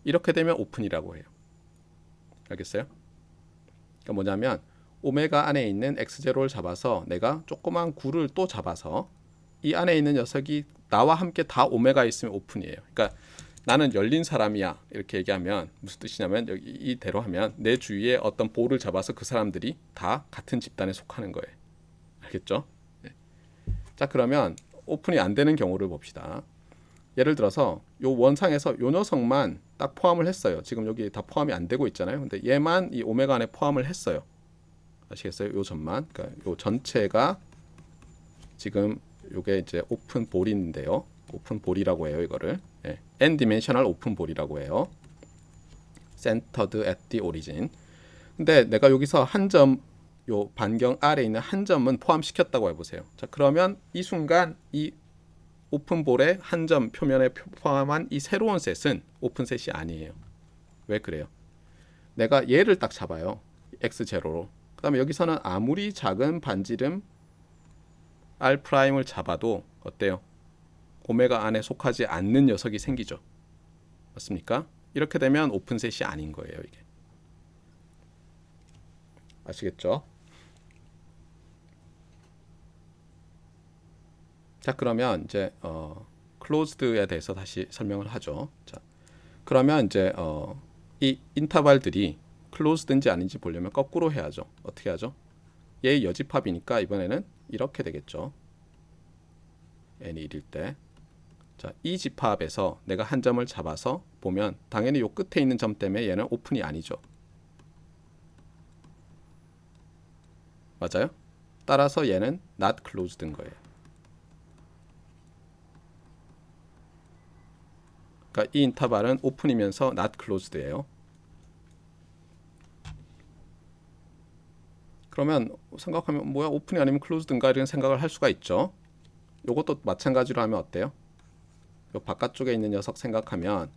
이렇게 되면 오픈이라고 해요. 알겠어요? 그러니까 뭐냐면 오메가 안에 있는 x0를 잡아서 내가 조그만 구를 또 잡아서 이 안에 있는 녀석이 나와 함께 다 오메가 있으면 오픈이에요. 그러니까 나는 열린 사람이야 이렇게 얘기하면 무슨 뜻이냐면 여기 이대로 하면 내 주위에 어떤 볼을 잡아서 그 사람들이 다 같은 집단에 속하는 거예요. 알겠죠? 네. 자, 그러면 오픈이 안 되는 경우를 봅시다. 예를 들어서 요 원상에서 요 녀석만 딱 포함을 했어요. 지금 여기 다 포함이 안 되고 있잖아요. 근데 얘만 이 오메가 안에 포함을 했어요. 아시겠어요? 요 점만. 그러니까 요 전체가 지금 요게 이제 오픈 볼인데요. 오픈 볼이라고 해요, 이거를. 예. n 디멘셔널 오픈 볼이라고 해요. centered at the origin. 근데 내가 여기서 한 점 요 반경 아래에 있는 한 점은 포함시켰다고 해보세요. 자, 그러면 이 순간 이 오픈볼의 한 점 표면에 포함한 이 새로운 셋은 오픈셋이 아니에요. 왜 그래요? 내가 얘를 딱 잡아요. x0로. 그 다음에 여기서는 아무리 작은 반지름 R'을 잡아도 어때요? 오메가 안에 속하지 않는 녀석이 생기죠. 맞습니까? 이렇게 되면 오픈셋이 아닌 거예요, 이게. 아시겠죠? 자, 그러면 이제 클로즈드에 대해서 다시 설명을 하죠. 자, 그러면 이제 이 인터벌들이 클로즈드인지 아닌지 보려면 거꾸로 해야죠. 어떻게 하죠? 얘 여집합이니까 이번에는 이렇게 되겠죠. n이 1일 때. 자, 이 집합에서 내가 한 점을 잡아서 보면 당연히 요 끝에 있는 점 때문에 얘는 오픈이 아니죠. 맞아요? 따라서 얘는 not closed인 거예요. 그러니까 이 인터벌은 오픈이면서 not closed예요. 그러면 생각하면 뭐야, 오픈이 아니면 클로즈드인가 이런 생각을 할 수가 있죠. 요것도 마찬가지로 하면 어때요? 요 바깥쪽에 있는 녀석 생각하면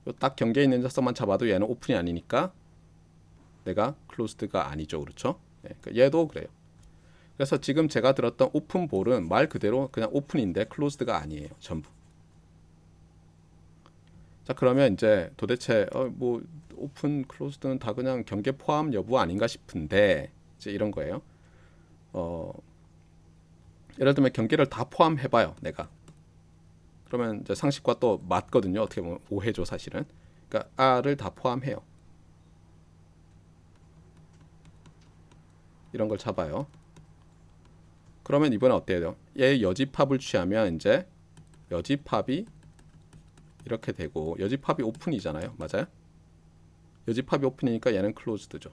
요 딱 경계에 있는 녀석만 잡아도 얘는 오픈이 아니니까 내가 클로즈드가 아니죠. 그렇죠? 네, 얘도 그래요. 그래서 지금 제가 들었던 오픈볼은 말 그대로 그냥 오픈인데 클로즈드가 아니에요. 전부. 자, 그러면 이제 도대체 뭐 오픈 클로즈드는 다 그냥 경계 포함 여부 아닌가 싶은데 이제 이런 거예요. 예를 들면 경계를 다 포함해봐요, 내가. 그러면 이제 상식과 또 맞거든요. 어떻게 보면 오해죠, 사실은. 그러니까 R을 다 포함해요. 이런 걸 잡아요. 그러면 이번에 어때요? 얘 여집합을 취하면 이제 여집합이 이렇게 되고 여집합이 오픈이잖아요. 맞아요? 여집합이 오픈이니까 얘는 클로즈드죠.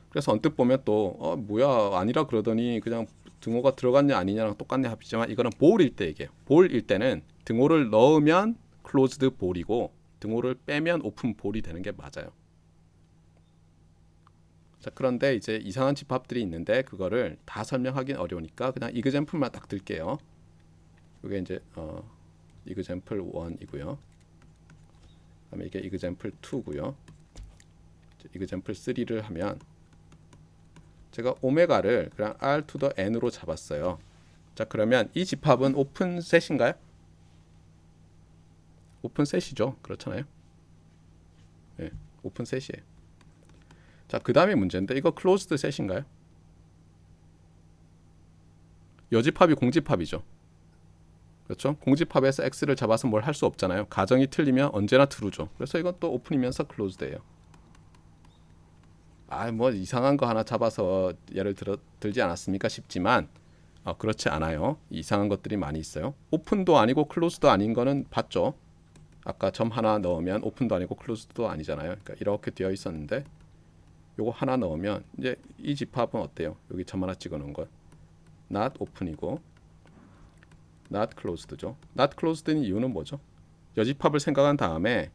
그래서 언뜻 보면 또 뭐야 아니라 그러더니 그냥 등호가 들어갔냐 아니냐랑 똑같네 합이지만 이거는 볼일 때 얘기해요. 볼일 때는 등호를 넣으면 클로즈드 볼이고 등호를 빼면 오픈 볼이 되는 게 맞아요. 자, 그런데 이제 이상한 집합들이 있는데 그거를 다 설명하기는 어려우니까 그냥 이그젬플만 딱 들게요. 이게 이제 이그젬플 1이고요. 그다음에 이게 이그젬플 2고요. 이그젬플 3를 하면 제가 오메가를 그냥 R to the N으로 잡았어요. 자, 그러면 이 집합은 오픈셋인가요? 오픈셋이죠. 그렇잖아요. 네, 오픈셋이에요. 자, 그 다음에 문제인데 이거 클로즈드 셋인가요? 여집합이 공집합이죠. 그렇죠? 공집합에서 X를 잡아서 뭘 할 수 없잖아요. 가정이 틀리면 언제나 true죠. 그래서 이건 또 오픈이면서 클로즈드예요. 뭐 이상한 거 하나 잡아서 예를 들지 않았습니까 싶지만 그렇지 않아요. 이상한 것들이 많이 있어요. 오픈도 아니고 클로즈도 아닌 거는 봤죠. 아까 점 하나 넣으면 오픈도 아니고 클로즈도 아니잖아요. 그러니까 이렇게 되어 있었는데 요거 하나 넣으면 이제 이 집합은 어때요? 여기 점 하나 찍어 놓은 거 not open이고 not closed죠. not closed인 이유는 뭐죠? 여집합을 생각한 다음에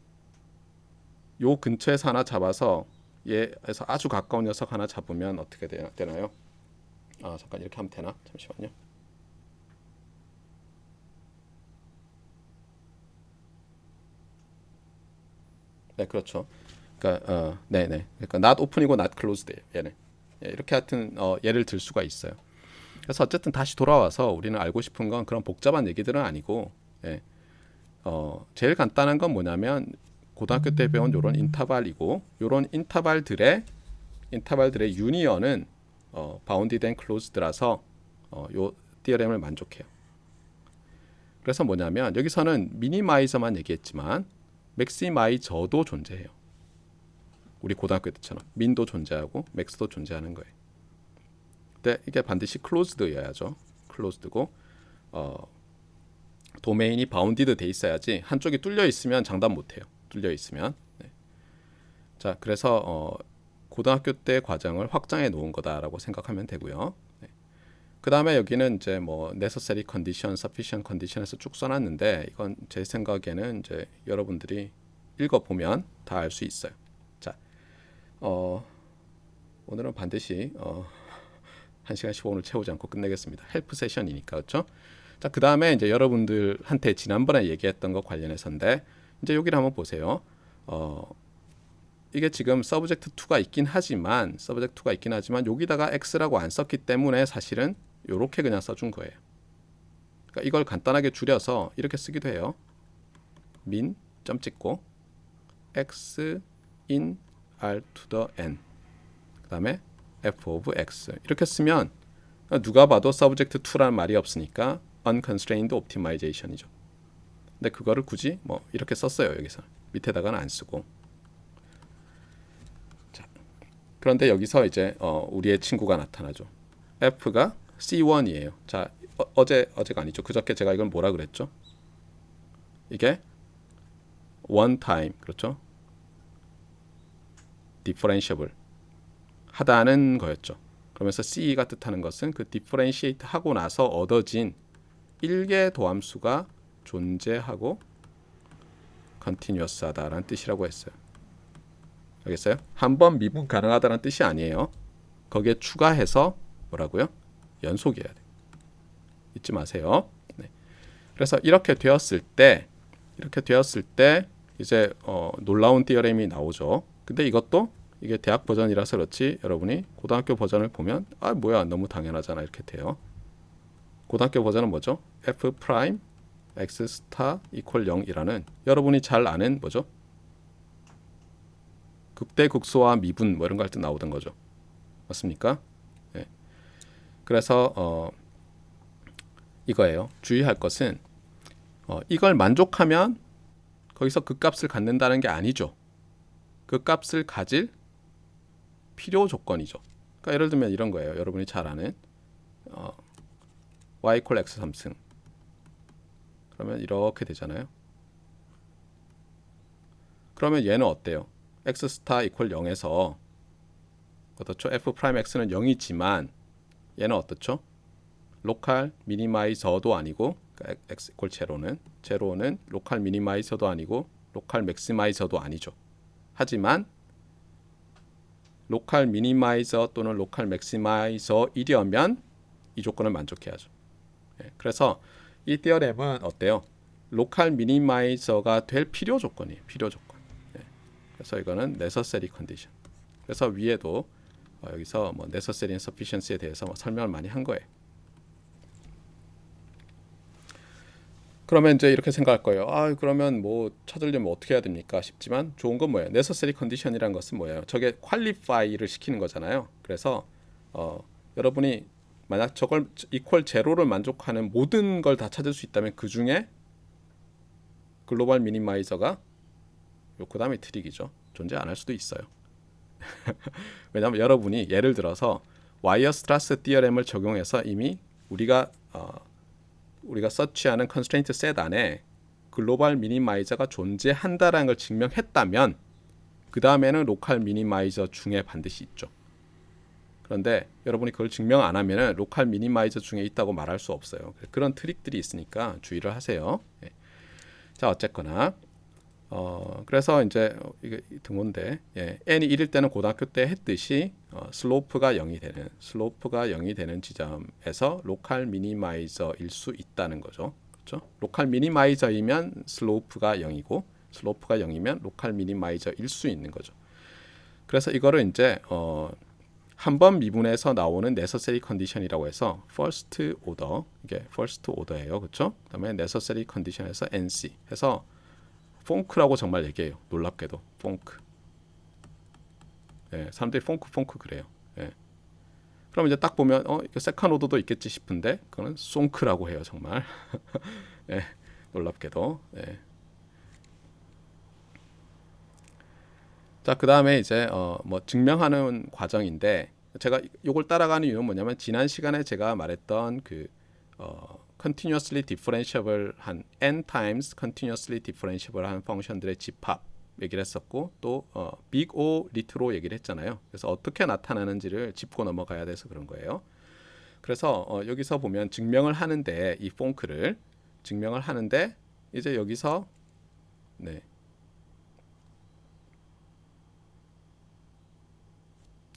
요 근처에서 하나 잡아서 얘에서 아주 가까운 녀석 하나 잡으면 어떻게 되나요? 잠깐 이렇게 하면 되나? 잠시만요. 네, 그렇죠. 그러니까 네네. 그러니까 not open이고 not closed예요. 얘는. 이렇게 하여튼 예를 들 수가 있어요. 그래서 어쨌든 다시 돌아와서 우리는 알고 싶은 건 그런 복잡한 얘기들은 아니고, 제일 간단한 건 뭐냐면 고등학교 때 배운 요런 인터벌이고, 요런 인터벌들의 유니언은 바운디드 앤 클로즈드라서 요 티어렘을 만족해요. 그래서 뭐냐면 여기서는 미니마이저만 얘기했지만 맥시마이저도 존재해요. 우리 고등학교 때처럼 민도 존재하고 맥스도 존재하는 거예요. 근데 이게 반드시 클로즈드여야죠. 클로즈드고 도메인이 바운디드 돼 있어야지 한쪽이 뚫려 있으면 장담 못 해요. 뚫려 있으면. 네. 자, 그래서 고등학교 때 과정을 확장해 놓은 거다라고 생각하면 되고요. 네. 그 다음에 여기는 이제 뭐 necessary condition, sufficient condition에서 쭉 써놨는데 이건 제 생각에는 이제 여러분들이 읽어보면 다 알 수 있어요. 자, 오늘은 반드시 1시간 15분을 채우지 않고 끝내겠습니다. 헬프 세션이니까 그렇죠? 자, 그다음에 이제 여러분들한테 지난번에 얘기했던 것 관련해서인데 이제 여기를 한번 보세요. 이게 지금 서브젝트 2가 있긴 하지만 여기다가 x라고 안 썼기 때문에 사실은 요렇게 그냥 써준 거예요. 그러니까 이걸 간단하게 줄여서 이렇게 쓰기도 해요. min 점 찍고 x in r to the n 그다음에 f of x 이렇게 쓰면 누가 봐도 subject 2라는 말이 없으니까 unconstrained optimization이죠. 근데 그거를 굳이 뭐 이렇게 썼어요. 여기서 밑에다가는 안 쓰고. 자, 그런데 여기서 이제 우리의 친구가 나타나죠. f가 c1이에요. 자, 어제가 아니죠. 그저께 제가 이걸 뭐라 그랬죠? 이게 one time 그렇죠? differentiable 하다는 거였죠. 그러면서 C가 뜻하는 것은 그 differentiate 하고 나서 얻어진 1개 도함수가 존재하고 continuous 하다라는 뜻이라고 했어요. 알겠어요? 한 번 미분 가능하다는 뜻이 아니에요. 거기에 추가해서 뭐라고요? 연속이어야 돼. 잊지 마세요. 네. 그래서 이렇게 되었을 때 이제 놀라운 디어렘이 나오죠. 근데 이게 대학 버전이라서 그렇지 여러분이 고등학교 버전을 보면 아 뭐야 너무 당연하잖아 이렇게 돼요. 고등학교 버전은 뭐죠? f 프라임 x 스타 이퀄 0이라는 여러분이 잘 아는 뭐죠? 극대극소와 미분 뭐 이런 거 할 때 나오던 거죠. 맞습니까? 네. 그래서 이거예요. 주의할 것은 이걸 만족하면 거기서 그 값을 갖는다는 게 아니죠. 그 값을 가질 필요 조건이죠. 그러니까 예를 들면 이런 거예요. 여러분이 잘 아는 y equal x 3승 그러면 이렇게 되잖아요. 그러면 얘는 어때요? x 스타 equal 0에서 어떻죠? f 프라임 x는 0이지만 얘는 어떻죠? 로컬 미니마이저도 아니고 그러니까 x equal 제로는 로컬 미니마이저도 아니고 로컬 맥시마이저도 아니죠. 하지만 로컬 미니마이저 또는 로컬 맥시마이저이려면 이 조건을 만족해야죠. 그래서 이 디어렘은 어때요? 로컬 미니마이저가 될 필요 조건이에요. 필요 조건. 그래서 이거는 necessary condition. 그래서 위에도 여기서 뭐 necessary and sufficiency에 대해서 설명을 많이 한 거예요. 그러면 이제 이렇게 생각할 거예요. 아, 그러면 뭐 찾으려면 어떻게 해야 됩니까? 싶지만 좋은 건 뭐예요? necessary condition이라는 것은 뭐예요? 저게 qualify를 시키는 거잖아요. 그래서 여러분이 만약 저걸 equal 제로를 만족하는 모든 걸 다 찾을 수 있다면 그 중에 글로벌 미니마이저가 그 다음에 트릭이죠. 존재 안 할 수도 있어요. 왜냐하면 여러분이 예를 들어서 와이어스트라스 디어렘을 적용해서 이미 우리가 서치하는 컨스트레인트 셋 안에 글로벌 미니마이저가 존재한다라는 걸 증명했다면 그 다음에는 로컬 미니마이저 중에 반드시 있죠. 그런데 여러분이 그걸 증명 안 하면은 로컬 미니마이저 중에 있다고 말할 수 없어요. 그런 트릭들이 있으니까 주의를 하세요. 자, 어쨌거나 그래서 이제 이게 등호인데 n이 1일 때는 고등학교 때 했듯이 슬로프가 0이 되는 지점에서 로컬 미니마이저일 수 있다는 거죠. 그렇죠? 로컬 미니마이저이면 슬로프가 0이고 슬로프가 0이면 로컬 미니마이저일 수 있는 거죠. 그래서 이거를 이제 한 번 미분에서 나오는 necessary condition이라고 해서 first order 이게 first order예요. 그렇죠? 그다음에 necessary condition에서 NC 해서 퐁크라고 정말 얘기해요. 놀랍게도 퐁크. 사람들이 퐁크 그래요. 그럼 이제 딱 보면 이거 세컨 오더도 있겠지 싶은데 그거는 송크라고 해요. 정말. 놀랍게도. 자, 그다음에 이제 뭐 증명하는 과정인데 제가 이걸 따라가는 이유는 뭐냐면 지난 시간에 제가 말했던 그 continuously differentiable 한 n times continuously differentiable 한 펑션들의 집합 얘기를 했었고 또 big O little O 얘기를 했잖아요. 그래서 어떻게 나타나는지를 짚고 넘어가야 돼서 그런 거예요. 그래서 여기서 보면 증명을 하는데 이 퐁크를 증명을 하는데 이제 여기서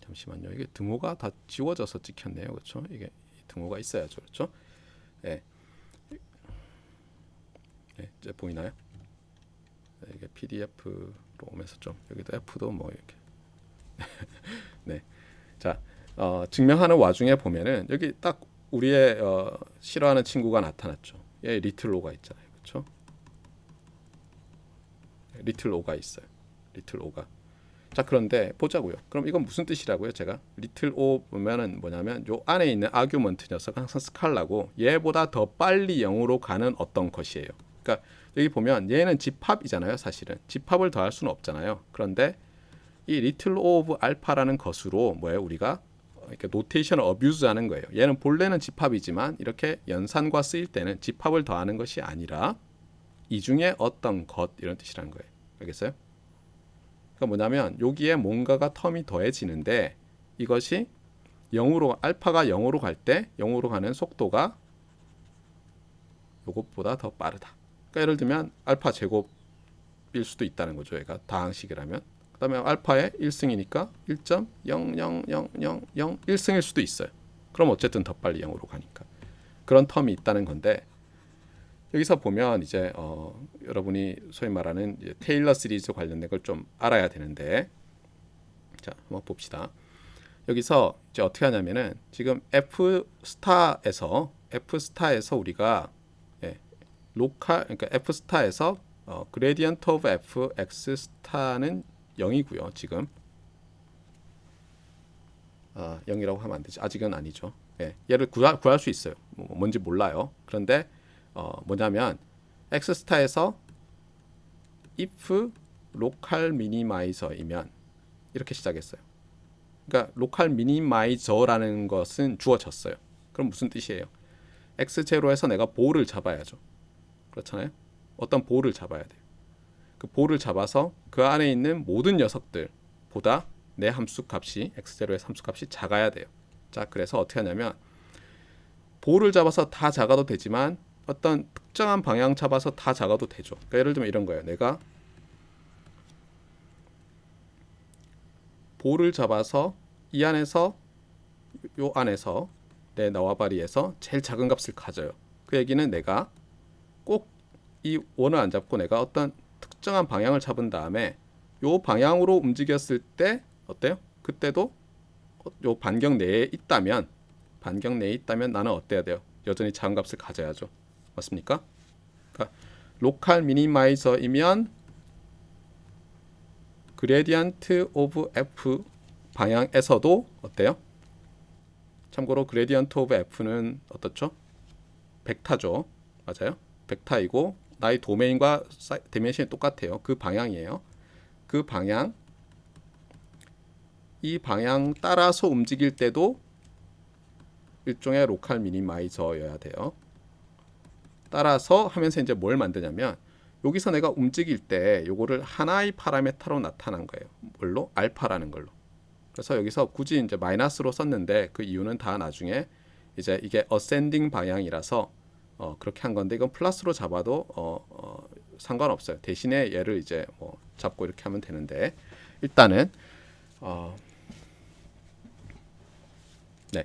잠시만요. 이게 등호가 다 지워져서 찍혔네요. 그렇죠? 이게 등호가 있어야죠. 그렇죠? 예. 예, 이제 보이나요? 네, 이게 PDF로 오면서 좀 여기도 F도 뭐 이렇게 네. 자, 증명하는 와중에 보면은 여기 딱 우리의 싫어하는 친구가 나타났죠. 얘 리틀 오가 있잖아요. 그렇죠? 리틀 오가 있어요. 리틀 오가. 자, 그런데 보자고요. 그럼 이건 무슨 뜻이라고요? 제가 리틀 오 보면은 뭐냐면 요 안에 있는 아규먼트 녀석 항상 스칼라고 얘보다 더 빨리 0으로 가는 어떤 것이에요. 그러니까 여기 보면 얘는 집합이잖아요. 사실은 집합을 더할 수는 없잖아요. 그런데 이 리틀 오 오브 알파라는 것으로 뭐예요? 우리가 이렇게 노테이션을 어뷰즈하는 거예요. 얘는 본래는 집합이지만 이렇게 연산과 쓰일 때는 집합을 더하는 것이 아니라 이 중에 어떤 것 이런 뜻이라는 거예요. 알겠어요? 그러니까 뭐냐면 여기에 뭔가가 텀이 더해지는데 이것이 0으로 알파가 0으로 갈 때 0으로 가는 속도가 이것보다 더 빠르다. 그러니까 예를 들면 알파 제곱일 수도 있다는 거죠. 얘가 다항식이라면. 그다음에 알파의 1승이니까 1.0000001승일 수도 있어요. 그럼 어쨌든 더 빨리 0으로 가니까. 그런 텀이 있다는 건데 여기서 보면 이제 여러분이 소위 말하는 이제 테일러 시리즈 관련된 걸 좀 알아야 되는데 자, 한번 봅시다. 여기서 이제 어떻게 하냐면은 지금 F 스타에서 우리가 로컬 그러니까 F 스타에서 그레디언트 오브 F X 스타는 0이고요. 지금 0이라고 하면 안 되지. 아직은 아니죠. 얘를 구할 수 있어요. 뭔지 몰라요. 그런데 뭐냐면 X 스타에서 if 로컬 미니마이저이면 이렇게 시작했어요. 그러니까 로컬 미니마이저라는 것은 주어졌어요. 그럼 무슨 뜻이에요? X0에서 내가 볼을 잡아야죠. 그렇잖아요. 어떤 볼을 잡아야 돼요. 그 볼을 잡아서 그 안에 있는 모든 녀석들보다 내 함수 값이 X0의 함수 값이 작아야 돼요. 자, 그래서 어떻게 하냐면 볼을 잡아서 다 작아도 되지만 어떤 특정한 방향 잡아서 다 작아도 되죠. 그러니까 예를 들면 이런 거예요. 내가 볼을 잡아서 이 안에서 요 안에서 내 나와바리에서 제일 작은 값을 가져요. 그 얘기는 내가 꼭 이 원을 안 잡고 내가 어떤 특정한 방향을 잡은 다음에 요 방향으로 움직였을 때 어때요? 그때도 요 반경 내에 있다면 나는 어때야 돼요? 여전히 작은 값을 가져야죠. 맞습니까? 그러니까 로컬 미니마이저이면 그레디언트 오브 F 방향에서도 어때요? 참고로 그레디언트 오브 F는 어떻죠? 벡터죠. 맞아요? 벡터이고 나의 도메인과 디멘션이 똑같아요. 그 방향이에요. 그 방향 이 방향 따라서 움직일 때도 일종의 로컬 미니마이저여야 돼요. 따라서 하면서 이제 뭘 만드냐면 여기서 내가 움직일 때 요거를 하나의 파라메타로 나타난 거예요. 뭘로? 알파라는 걸로. 그래서 여기서 굳이 이제 마이너스로 썼는데 그 이유는 다 나중에 이제 이게 어센딩 방향이라서 그렇게 한 건데 이건 플러스로 잡아도 상관없어요. 대신에 얘를 이제 뭐 잡고 이렇게 하면 되는데 일단은 네.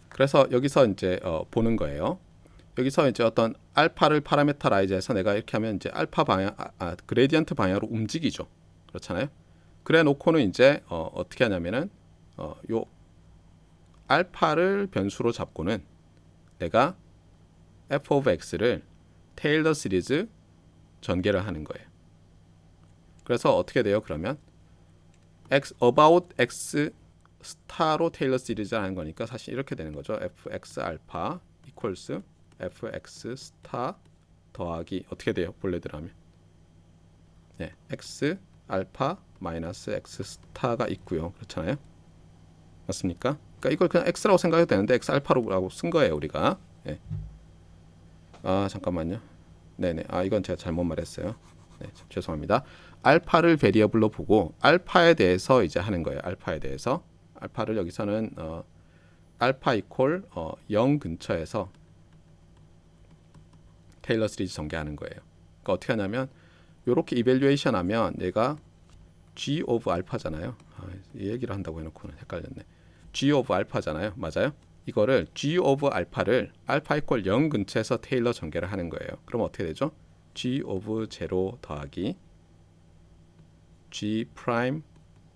그래서 여기서 이제 보는 거예요. 여기서 이제 어떤 알파를 파라메터라이즈해서 내가 이렇게 하면 이제 알파 방향, 그레디언트 방향으로 움직이죠. 그렇잖아요. 그래 놓고는 이제 어떻게 하냐면은 요 알파를 변수로 잡고는 내가 f of x를 테일러 시리즈 전개를 하는 거예요. 그래서 어떻게 돼요? 그러면 x about x 스타로 테일러 시리즈를 하는 거니까 사실 이렇게 되는 거죠. fx 알파 equals fx 스타 더하기 어떻게 돼요? 본래대로 하면 네, x 알파 마이너스 x 스타가 있고요. 그렇잖아요. 맞습니까? 그러니까 이걸 그냥 x라고 생각해도 되는데 x 알파라고 쓴 거예요, 우리가. 네. 잠깐만요. 네네. 이건 제가 잘못 말했어요. 네, 죄송합니다. 알파를 베리어블로 보고 알파에 대해서 이제 하는 거예요. 알파에 대해서 알파를 여기서는 알파 이퀄 0 근처에서 테일러 시리즈 전개하는 거예요. 그러니까 어떻게 하냐면 이렇게 이밸류에이션 하면 얘가 G of 알파잖아요. 이 얘기를 한다고 해놓고는 헷갈렸네. G of 알파잖아요. 맞아요? 이거를 G of 알파를 알파 이퀄 0 근처에서 테일러 전개를 하는 거예요. 그럼 어떻게 되죠? G of 0 더하기 G 프라임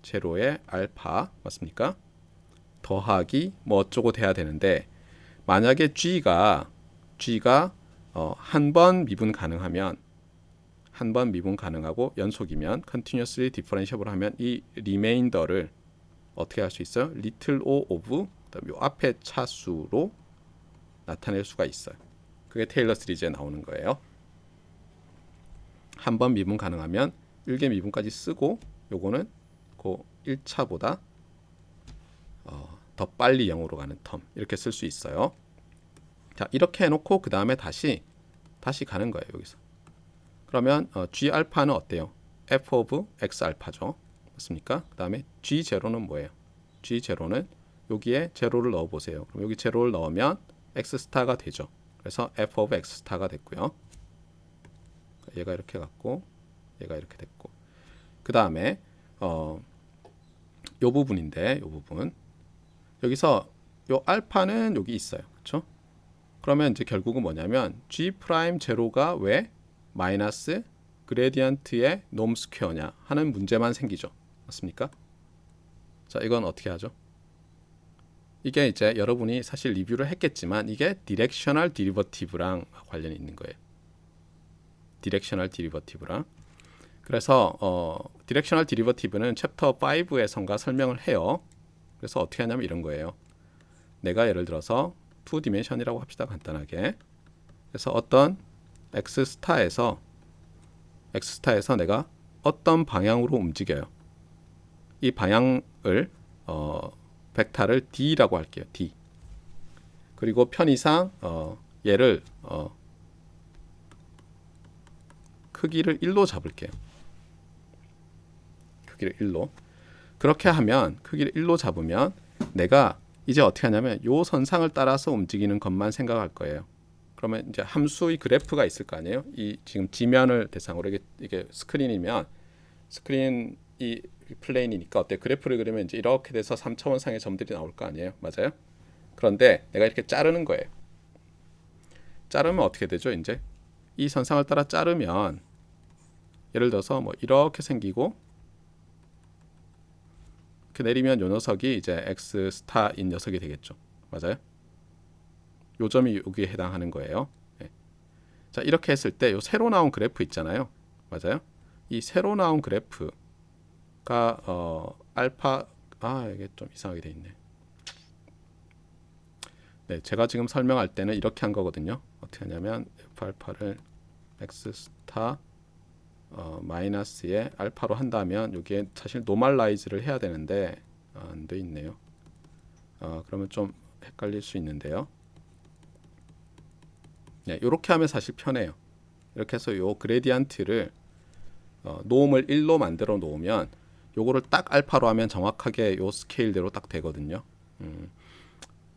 제로의 알파 맞습니까? 더하기 뭐 어쩌고 돼야 되는데 만약에 G가 한 번 미분 가능하면 한 번 미분 가능하고 연속이면 continuously differentiable 하면 이 리메인더를 어떻게 할 수 있어요? little o of 그다음 요 앞에 차수로 나타낼 수가 있어요. 그게 테일러 시리즈에 나오는 거예요. 한 번 미분 가능하면 1개 미분까지 쓰고 요거는 그 1차보다 더 빨리 0으로 가는 텀 이렇게 쓸 수 있어요. 자 이렇게 해놓고 그 다음에 다시 가는 거예요. 여기서 그러면 G 알파는 어때요? F of X 알파죠. 맞습니까? 그 다음에 G 제로는 뭐예요? G 제로는 여기에 제로를 넣어 보세요. 그럼 여기 제로를 넣으면 X 스타가 되죠. 그래서 F of X 스타가 됐고요. 얘가 이렇게 갔고 얘가 이렇게 됐고 그 다음에 요 부분인데 요 부분 여기서 요 알파는 여기 있어요. 그렇죠? 그러면 이제 결국은 뭐냐면 G 프라임 제로가 왜 마이너스 그레디언트의 놈 스퀘어냐 하는 문제만 생기죠. 맞습니까? 자, 이건 어떻게 하죠? 이게 이제 여러분이 사실 리뷰를 했겠지만 이게 디렉셔널 디리버티브랑 관련이 있는 거예요. 디렉셔널 디리버티브랑. 그래서 디렉셔널 디리버티브는 챕터 5에선가 설명을 해요. 그래서 어떻게 하냐면 이런 거예요. 내가 예를 들어서 2디멘션이라고 합시다. 간단하게. 그래서 어떤 X 스타에서 내가 어떤 방향으로 움직여요. 이 방향을 벡터를 D라고 할게요. D. 그리고 편의상 얘를 크기를 1로 잡을게요. 크기를 1로. 그렇게 하면 크기를 1로 잡으면 내가 이제 어떻게 하냐면 요 선상을 따라서 움직이는 것만 생각할 거예요. 그러면 이제 함수의 그래프가 있을 거 아니에요. 이 지금 지면을 대상으로 이게 스크린이면 스크린 이 플레인이니까 어때? 그래프를 그리면 이제 이렇게 돼서 3차원상의 점들이 나올 거 아니에요. 맞아요? 그런데 내가 이렇게 자르는 거예요. 자르면 어떻게 되죠? 이제 이 선상을 따라 자르면 예를 들어서 뭐 이렇게 생기고 이렇게 내리면 요 녀석이 이제 X 스타인 녀석이 되겠죠. 맞아요? 요 점이 여기에 해당하는 거예요. 네. 자, 이렇게 했을 때 요 새로 나온 그래프 있잖아요. 맞아요? 이 새로 나온 그래프가 알파 이게 좀 이상하게 돼 있네. 네, 제가 지금 설명할 때는 이렇게 한 거거든요. 어떻게 하냐면 F 알파를 X 스타 마이너스에 알파로 한다면 여기에 사실 노멀라이즈를 해야 되는데 안 돼 있네요. 그러면 좀 헷갈릴 수 있는데요. 네, 이렇게 하면 사실 편해요. 이렇게 해서 요 그레디언트를 노음을 1로 만들어 놓으면 요거를 딱 알파로 하면 정확하게 요 스케일대로 딱 되거든요.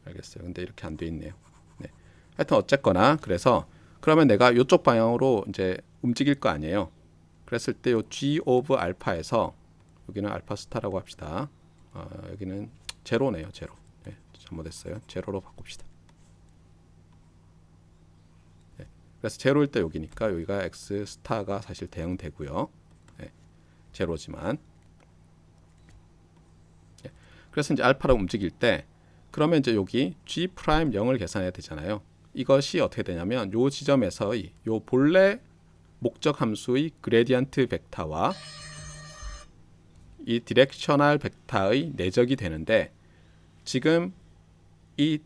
알겠어요. 근데 이렇게 안 돼 있네요. 네. 하여튼 어쨌거나 그래서 그러면 내가 요쪽 방향으로 이제 움직일 거 아니에요. 그랬을 때 요 G of 알파에서 여기는 알파 스타라고 합시다. 여기는 제로네요. 제로. 네, 잘못했어요. 제로로 바꿉시다. 네, 그래서 제로일 때 여기니까 여기가 X 스타가 사실 대응되고요. 네, 제로지만. 네, 그래서 이제 알파로 움직일 때 그러면 이제 여기 G 프라임 0을 계산해야 되잖아요. 이것이 어떻게 되냐면 요 지점에서의 요 본래 목적 함수의 그레디언트 벡터와 이 디렉셔널 벡터의 내적이 되는데 지금 이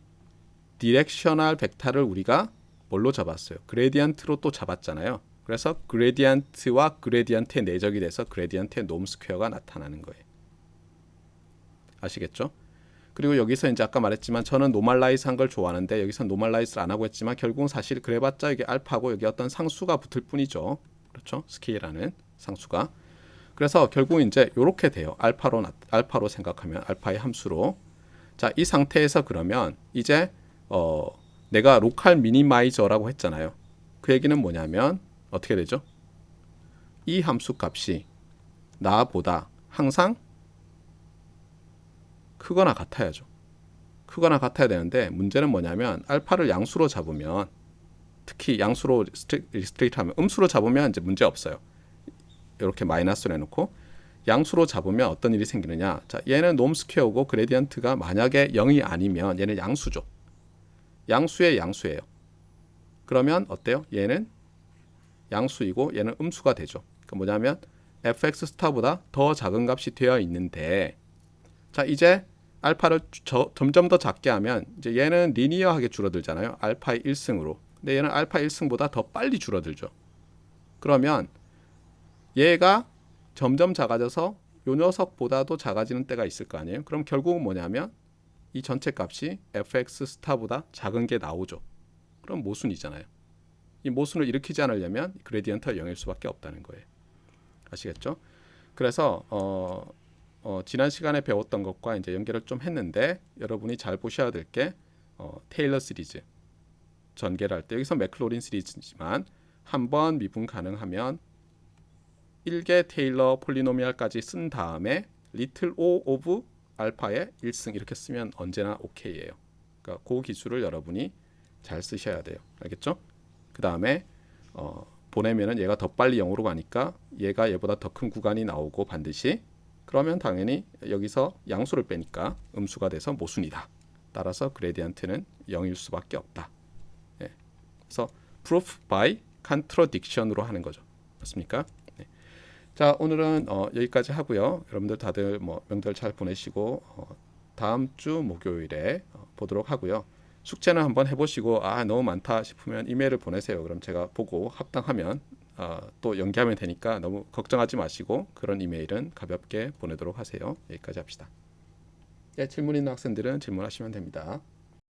디렉셔널 벡터를 우리가 뭘로 잡았어요? 그레디언트로 또 잡았잖아요. 그래서 그레디언트와 그레디언트의 내적이 돼서 그레디언트의 놈 스퀘어가 나타나는 거예요. 아시겠죠? 그리고 여기서 이제 아까 말했지만 저는 노멀라이즈 한 걸 좋아하는데 여기서 노멀라이즈를 안 하고 했지만 결국은 사실 그래봤자 이게 알파고 여기 어떤 상수가 붙을 뿐이죠. 그렇죠? 스케일하는 상수가. 그래서 결국 이제 이렇게 돼요. 알파로 생각하면 알파의 함수로. 자, 이 상태에서 그러면 이제 내가 로컬 미니마이저라고 했잖아요. 그 얘기는 뭐냐면 어떻게 되죠? 이 함수 값이 나보다 항상 크거나 같아야죠. 크거나 같아야 되는데 문제는 뭐냐면 알파를 양수로 잡으면 특히 양수로 리스트릭트 하면 음수로 잡으면 이제 문제 없어요. 이렇게 마이너스로 해놓고 양수로 잡으면 어떤 일이 생기느냐. 자, 얘는 놈 스퀘어고 그레디언트가 만약에 0이 아니면 얘는 양수죠. 양수의 양수예요. 그러면 어때요? 얘는 양수이고 얘는 음수가 되죠. 그러니까 뭐냐면 fx 스타보다 더 작은 값이 되어 있는데 자, 이제 알파를 점점 더 작게 하면 이제 얘는 리니어하게 줄어들잖아요. 알파의 1승으로. 근데 얘는 알파 1승보다 더 빨리 줄어들죠. 그러면 얘가 점점 작아져서 요 녀석보다도 작아지는 때가 있을 거 아니에요. 그럼 결국은 뭐냐면 이 전체 값이 fx 스타보다 작은 게 나오죠. 그럼 모순이잖아요. 이 모순을 일으키지 않으려면 그레디언트가 0일 수밖에 없다는 거예요. 아시겠죠? 그래서 지난 시간에 배웠던 것과 이제 연결을 좀 했는데 여러분이 잘 보셔야 될 게 테일러 시리즈 전개를 할 때 여기서 맥클로린 시리즈지만 한번 미분 가능하면 1개 테일러 폴리노미얼까지 쓴 다음에 리틀 o 오브 알파의 1승 이렇게 쓰면 언제나 오케이예요. 그러니까 그 기술을 여러분이 잘 쓰셔야 돼요. 알겠죠? 그 다음에 보내면은 얘가 더 빨리 0으로 가니까 얘가 얘보다 더 큰 구간이 나오고 반드시 그러면 당연히 여기서 양수를 빼니까 음수가 돼서 모순이다. 따라서 그레디언트는 0일 수밖에 없다. 예. 그래서 proof by contradiction으로 하는 거죠. 맞습니까? 네. 자, 오늘은 여기까지 하고요. 여러분들 다들 뭐 명절 잘 보내시고 다음 주 목요일에 보도록 하고요. 숙제는 한번 해보시고 너무 많다 싶으면 이메일을 보내세요. 그럼 제가 보고 합당하면 또 연기하면 되니까 너무 걱정하지 마시고 그런 이메일은 가볍게 보내도록 하세요. 여기까지 합시다. 질문 있는 학생들은 질문하시면 됩니다.